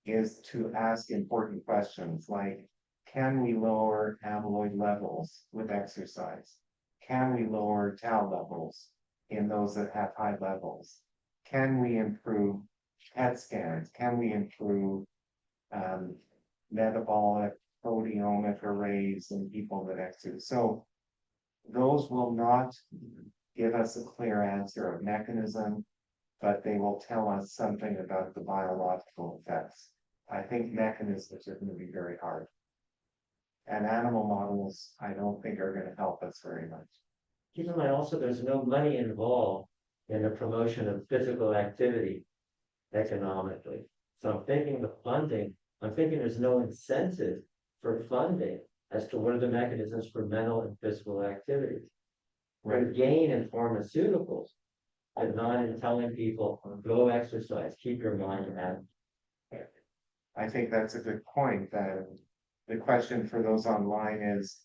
Speaker 2: is to ask important questions like, can we lower amyloid levels with exercise? Can we lower tau levels in those that have high levels? Can we improve PET scans? Can we improve metabolic proteomic arrays in people that exercise? So those will not give us a clear answer of mechanism, but they will tell us something about the biological effects. I think mechanisms are going to be very hard. And animal models, I don't think are going to help us very much.
Speaker 8: Keep in mind also, there's no money involved in the promotion of physical activity economically. So I'm thinking the funding, I'm thinking there's no incentive for funding as to what are the mechanisms for mental and physical activity. Right. Gain in pharmaceuticals, but not in telling people, go exercise, keep your mind active.
Speaker 2: I think that's a good point. That the question for those online is,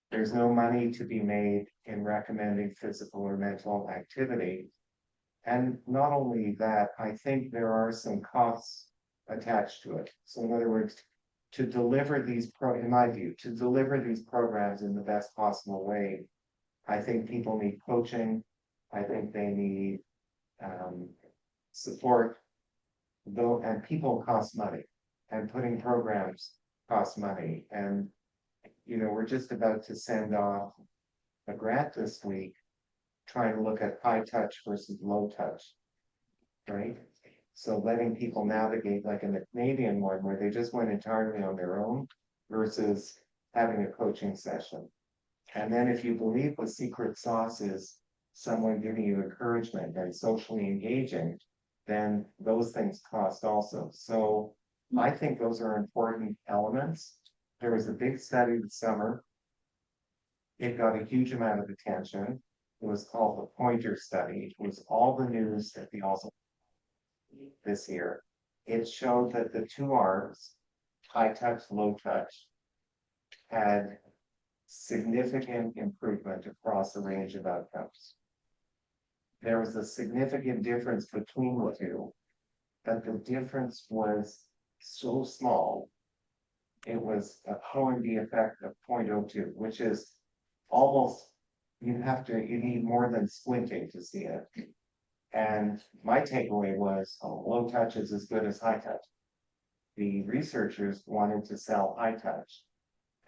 Speaker 2: there's no money to be made in recommending physical or mental activity. And not only that, I think there are some costs attached to it. So in other words, to deliver these in my view, to deliver these programs in the best possible way, I think people need coaching. I think they need support, though, and people cost money, and putting programs costs money. And you know, we're just about to send off a grant this week, trying to look at high touch versus low touch, right? So letting people navigate, like in the Canadian one, where they just went entirely on their own versus having a coaching session. And then if you believe the secret sauce is someone giving you encouragement and socially engaging, then those things cost also. So I think those are important elements. There was a big study this summer. It got a huge amount of attention. It was called the Pointer Study. It was all the news at the also this year. It showed that the two arms, high touch, low touch, had significant improvement across a range of outcomes. There was a significant difference between the two, but the difference was so small. It was a OMD effect of 0.02, which is almost, you need more than squinting to see it. And my takeaway was, low touch is as good as high touch. The researchers wanted to sell high touch,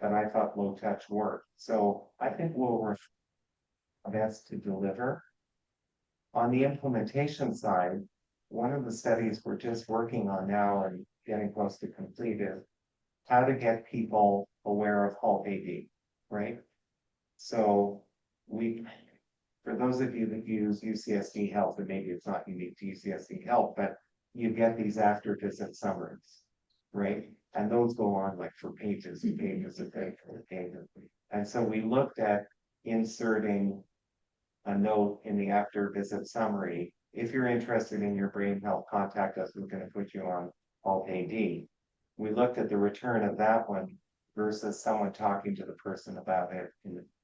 Speaker 2: but I thought low touch worked. So I think we'll best to deliver. On the implementation side, one of the studies we're just working on now and getting close to complete is how to get people aware of Halt AD, right? So for those of you that use UCSD Health, and maybe it's not unique to UCSD Health, but you get these after visit summaries, right? And those go on like for pages and pages and pages. And so we looked at inserting a note in the after visit summary. If you're interested in your brain health, contact us. We're going to put you on Halt AD. We looked at the return of that one versus someone talking to the person about it.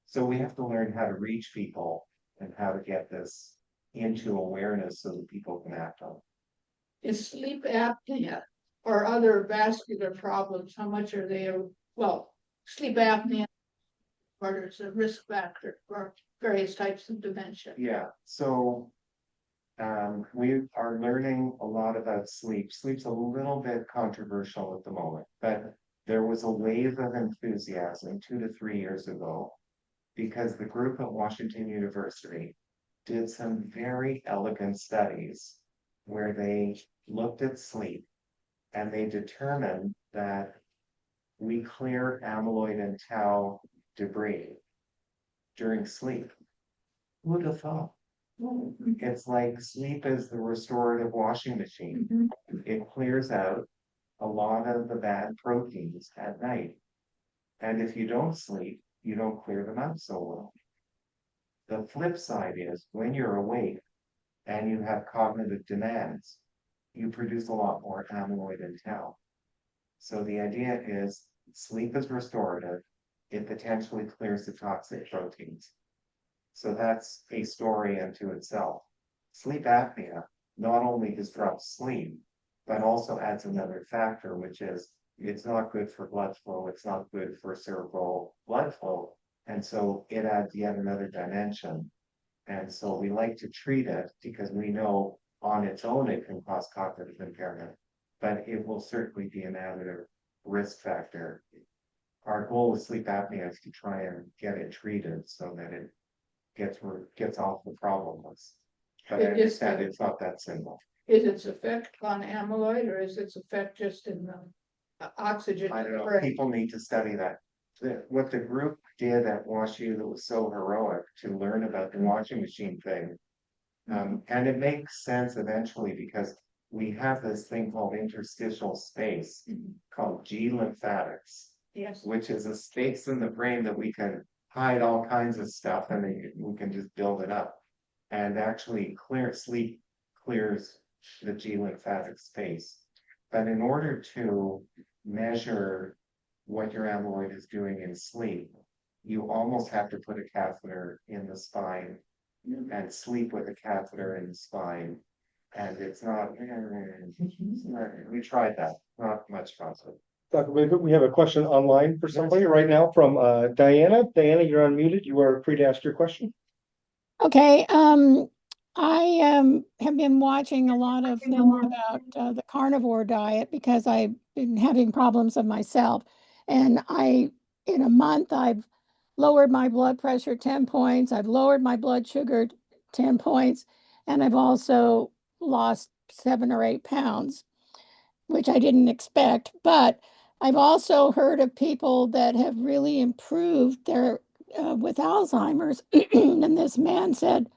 Speaker 2: So we have to learn how to reach people and how to get this into awareness so that people can act on it.
Speaker 3: Is sleep apnea or other vascular problems, how much are they, well, sleep apnea or is a risk factor for various types of dementia?
Speaker 2: Yeah, so we are learning a lot about sleep. Sleep's a little bit controversial at the moment, but there was a wave of enthusiasm 2 to 3 years ago because the group at Washington University did some very elegant studies where they looked at sleep and they determined that we clear amyloid and tau debris during sleep. Who would have thought? It's like sleep is the restorative washing machine.
Speaker 3: Mhm.
Speaker 2: It clears out a lot of the bad proteins at night. And if you don't sleep, you don't clear them out so well. The flip side is when you're awake and you have cognitive demands, you produce a lot more amyloid and tau. So the idea is sleep is restorative. It potentially clears the toxic proteins. So that's a story unto itself. Sleep apnea not only disrupts sleep, but also adds another factor, which is it's not good for blood flow. It's not good for cerebral blood flow. And so it adds yet another dimension. And so we like to treat it because we know on its own it can cause cognitive impairment, but it will certainly be an additive risk factor. Our goal with sleep apnea is to try and get it treated so that it gets off the problem list. But I
Speaker 3: It just,
Speaker 2: understand it's not that simple.
Speaker 3: Is its effect on amyloid or is its effect just in the oxygen?
Speaker 2: I don't know,
Speaker 3: brain?
Speaker 2: people need to study that. What the group did at WashU that was so heroic to learn about the washing machine thing. And it makes sense eventually because we have this thing called interstitial space called G lymphatics,
Speaker 3: Yes.
Speaker 2: which is a space in the brain that we can hide all kinds of stuff and we can just build it up. And actually sleep clears the G lymphatic space. But in order to measure what your amyloid is doing in sleep, you almost have to put a catheter in the spine and sleep with a catheter in the spine. And it's not, we tried that, not much fun.
Speaker 9: Dr. Baker, we have a question online for somebody right now from Diana. Diana, you're unmuted. You are free to ask your question.
Speaker 10: Okay, I have been watching a lot of things about the carnivore diet because I've been having problems of myself. And in a month, I've lowered my blood pressure 10 points. I've lowered my blood sugar 10 points. And I've also lost 7 or 8 pounds, which I didn't expect. But I've also heard of people that have really improved their with Alzheimer's. And this man said,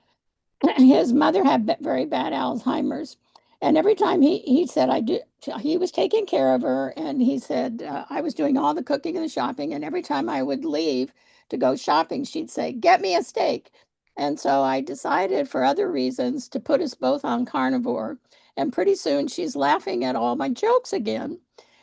Speaker 10: his mother had very bad Alzheimer's. And every time he said, he was taking care of her. And he said, I was doing all the cooking and the shopping. And every time I would leave to go shopping, she'd say, get me a steak. And so I decided for other reasons to put us both on carnivore. And pretty soon she's laughing at all my jokes again.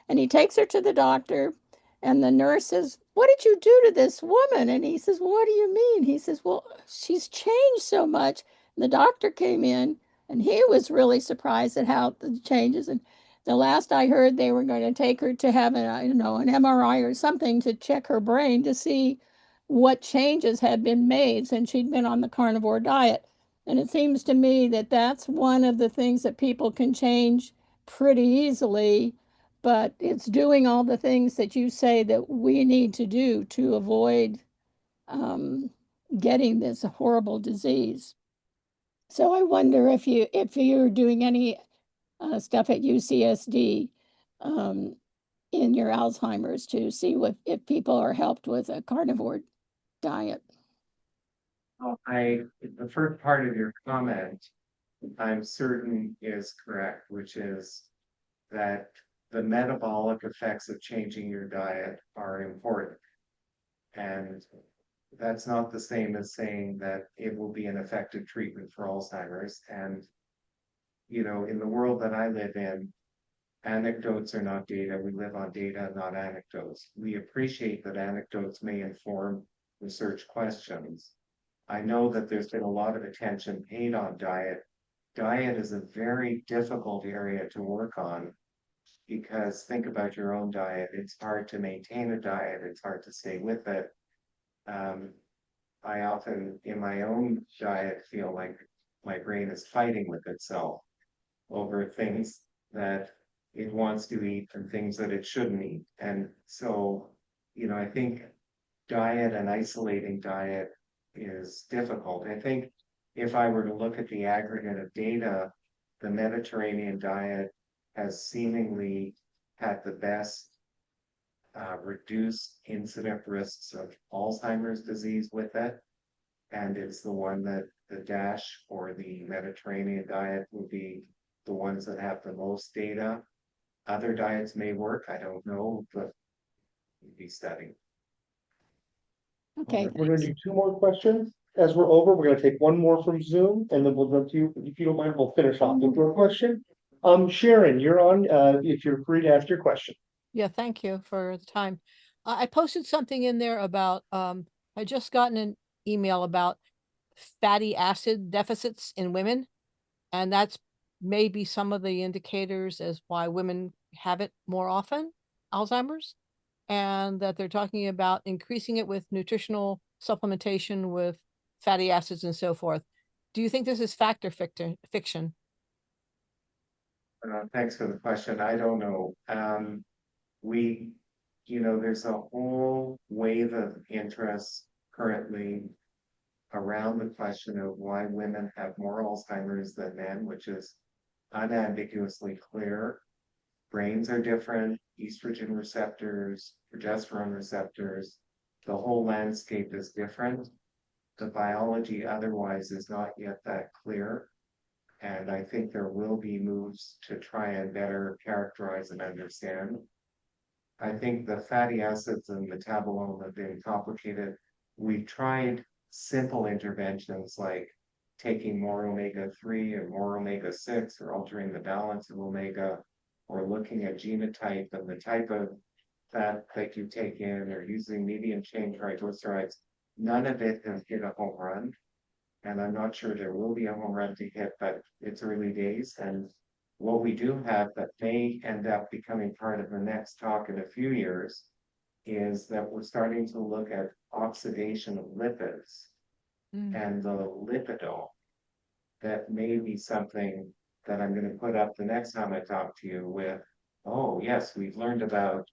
Speaker 10: And he takes her to the doctor. And the nurse says, what did you do to this woman? And he says, what do you mean? He says, well, she's changed so much. The doctor came in and he was really surprised at how the changes. And the last I heard, they were going to take her to have an MRI or something to check her brain to see what changes had been made since she'd been on the carnivore diet. And it seems to me that that's one of the things that people can change pretty easily, but it's doing all the things that you say that we need to do to avoid getting this horrible disease. So I wonder if you're doing any stuff at UCSD in your Alzheimer's to see if people are helped with a carnivore diet.
Speaker 2: The first part of your comment, I'm certain is correct, which is that the metabolic effects of changing your diet are important. And that's not the same as saying that it will be an effective treatment for Alzheimer's. And, in the world that I live in, anecdotes are not data. We live on data, not anecdotes. We appreciate that anecdotes may inform research questions. I know that there's been a lot of attention paid on diet. Diet is a very difficult area to work on because think about your own diet. It's hard to maintain a diet. It's hard to stay with it. I often, in my own diet, feel like my brain is fighting with itself over things that it wants to eat and things that it shouldn't eat. And so, I think diet and isolating diet is difficult. I think if I were to look at the aggregate of data, the Mediterranean diet has seemingly had the best reduced incident risks of Alzheimer's disease with it. And it's the one that the DASH or the Mediterranean diet will be the ones that have the most data. Other diets may work, I don't know, but we'll be studying.
Speaker 10: Okay,
Speaker 9: We're gonna do two more questions. As we're over, we're gonna take one more from Zoom and then we'll go to you. If you don't mind, we'll finish off with your question. Sharon, you're on, if you're free to ask your question.
Speaker 11: Yeah, thank you for the time. I posted something in there about, I just gotten an email about fatty acid deficits in women. And that's maybe some of the indicators as why women have it more often, Alzheimer's. And that they're talking about increasing it with nutritional supplementation with fatty acids and so forth. Do you think this is fact or fiction?
Speaker 2: Thanks for the question. I don't know. We, there's a whole wave of interest currently around the question of why women have more Alzheimer's than men, which is unambiguously clear. Brains are different, estrogen receptors, progesterone receptors, the whole landscape is different. The biology otherwise is not yet that clear. And I think there will be moves to try and better characterize and understand. I think the fatty acids and metabolome have been complicated. We've tried simple interventions like taking more omega-3 or more omega-6 or altering the balance of omega or looking at genotype and the type of fat that you take in or using medium chain triglycerides. None of it has hit a home run. And I'm not sure there will be a home run to hit, but it's early days. And what we do have that may end up becoming part of the next talk in a few years is that we're starting to look at oxidation of lipids and the lipidome. That may be something that I'm going to put up the next time I talk to you with, oh yes, we've learned about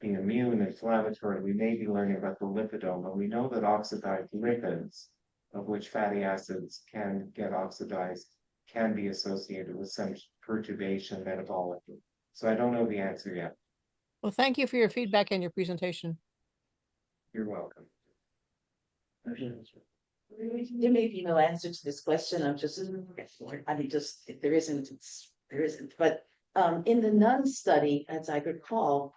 Speaker 2: the immune inflammatory, we may be learning about the lipidome, but we know that oxidized lipids, of which fatty acids can get oxidized, can be associated with some perturbation metabolically. So I don't know the answer yet.
Speaker 11: Well, thank you for your feedback and your presentation.
Speaker 2: You're welcome.
Speaker 12: There may be no answer to this question. I'm just, I mean, just if there isn't, there isn't. But in the nun study, as I recall,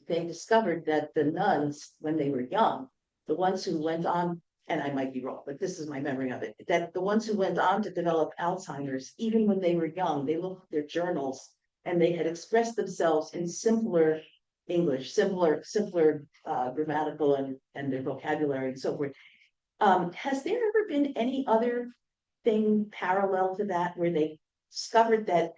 Speaker 12: they discovered that the nuns, when they were young, the ones who went on, and I might be wrong, but this is my memory of it, that the ones who went on to develop Alzheimer's, even when they were young, they looked at their journals and they had expressed themselves in simpler English, simpler grammatical and their vocabulary and so forth. Has there ever been any other thing parallel to that where they discovered that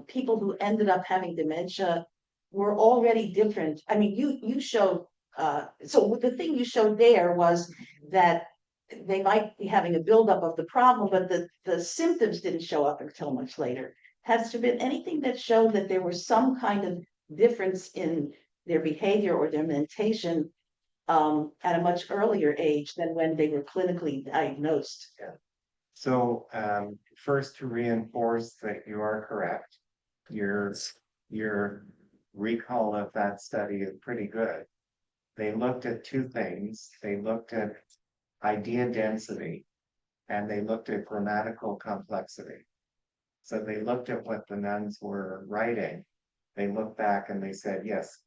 Speaker 12: people who ended up having dementia were already different? I mean, you showed, so the thing you showed there was that they might be having a buildup of the problem, but the symptoms didn't show up until much later. Has there been anything that showed that there was some kind of difference in their behavior or their mentation at a much earlier age than when they were clinically diagnosed?
Speaker 2: Yeah. So first, to reinforce that you are correct, your recall of that study is pretty good. They looked at two things. They looked at idea density and they looked at grammatical complexity. So they looked at what the nuns were writing. They looked back and they said, yes,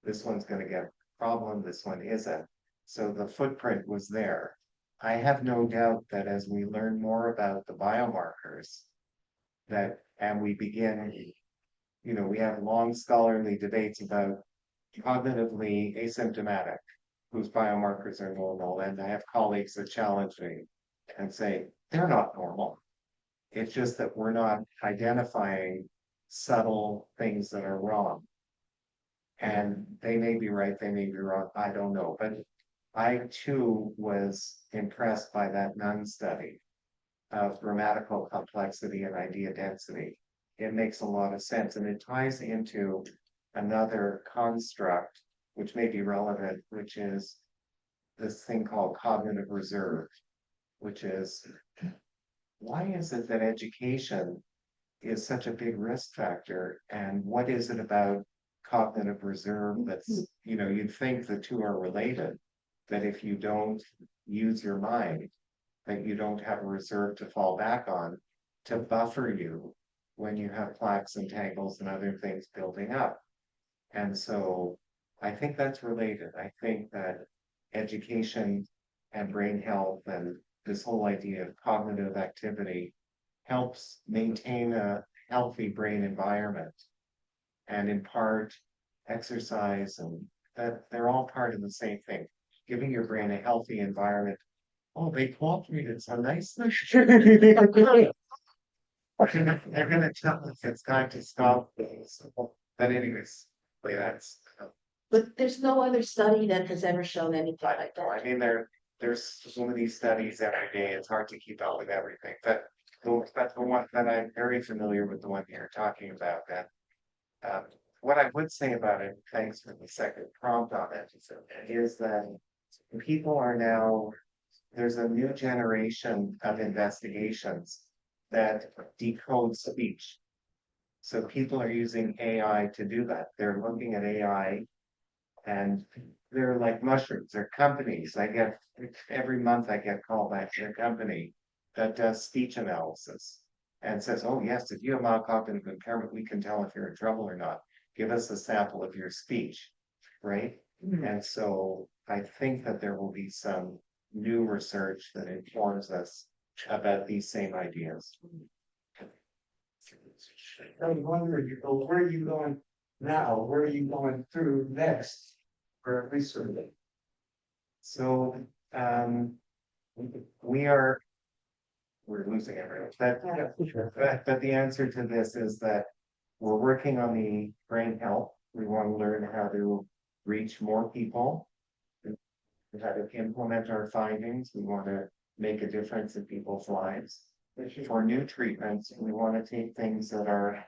Speaker 2: this one's going to get a problem, this one isn't. So the footprint was there. I have no doubt that as we learn more about the biomarkers, and we begin, we have long scholarly debates about cognitively asymptomatic, whose biomarkers are normal. And I have colleagues that challenge me and say, they're not normal. It's just that we're not identifying subtle things that are wrong. And they may be right, they may be wrong, I don't know. But I too was impressed by that nun study of grammatical complexity and idea density. it makes a lot of sense, and it ties into another construct, which may be relevant, which is this thing called cognitive reserve, which is, why is it that education is such a big risk factor, and what is it about cognitive reserve that's, you'd think the two are related, that if you don't use your mind, that you don't have a reserve to fall back on to buffer you when you have plaques and tangles and other things building up. And so I think that's related. I think that education and brain health and this whole idea of cognitive activity helps maintain a healthy brain environment. And in part, exercise, and that they're all part of the same thing. Giving your brain a healthy environment. Oh, they cooperated so nicely. They're gonna tell us it's time to stop things. But anyways, that's.
Speaker 12: But there's no other study that has ever shown anything like that.
Speaker 2: I mean, there's so many studies every day, it's hard to keep up with everything, but the one that I'm very familiar with, the one you're talking about, that what I would say about it, thanks for the second prompt on it, is that people are now, there's a new generation of investigations that decode speech. So people are using AI to do that. They're looking at AI and they're like mushrooms. They're companies. Every month I get called back to a company that does speech analysis and says, oh yes, if you have mild cognitive impairment, we can tell if you're in trouble or not. Give us a sample of your speech, right? And so I think that there will be some new research that informs us about these same ideas.
Speaker 7: I'm wondering, where are you going now? Where are you going through next for research?
Speaker 2: So we're losing everyone. But the answer to this is that we're working on the brain health. We want to learn how to reach more people, how to implement our findings. We want to make a difference in people's lives. For new treatments, we want to take things that are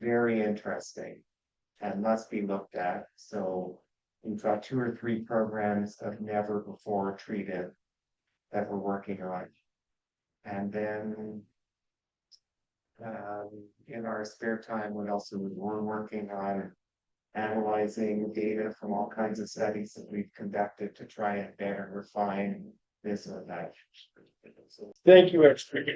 Speaker 2: very interesting and must be looked at. So we've got 2 or 3 programs of never before treated that we're working on. And then in our spare time, what else we're working on analyzing data from all kinds of studies that we've conducted to try and better refine this or that.
Speaker 9: Thank you, expert.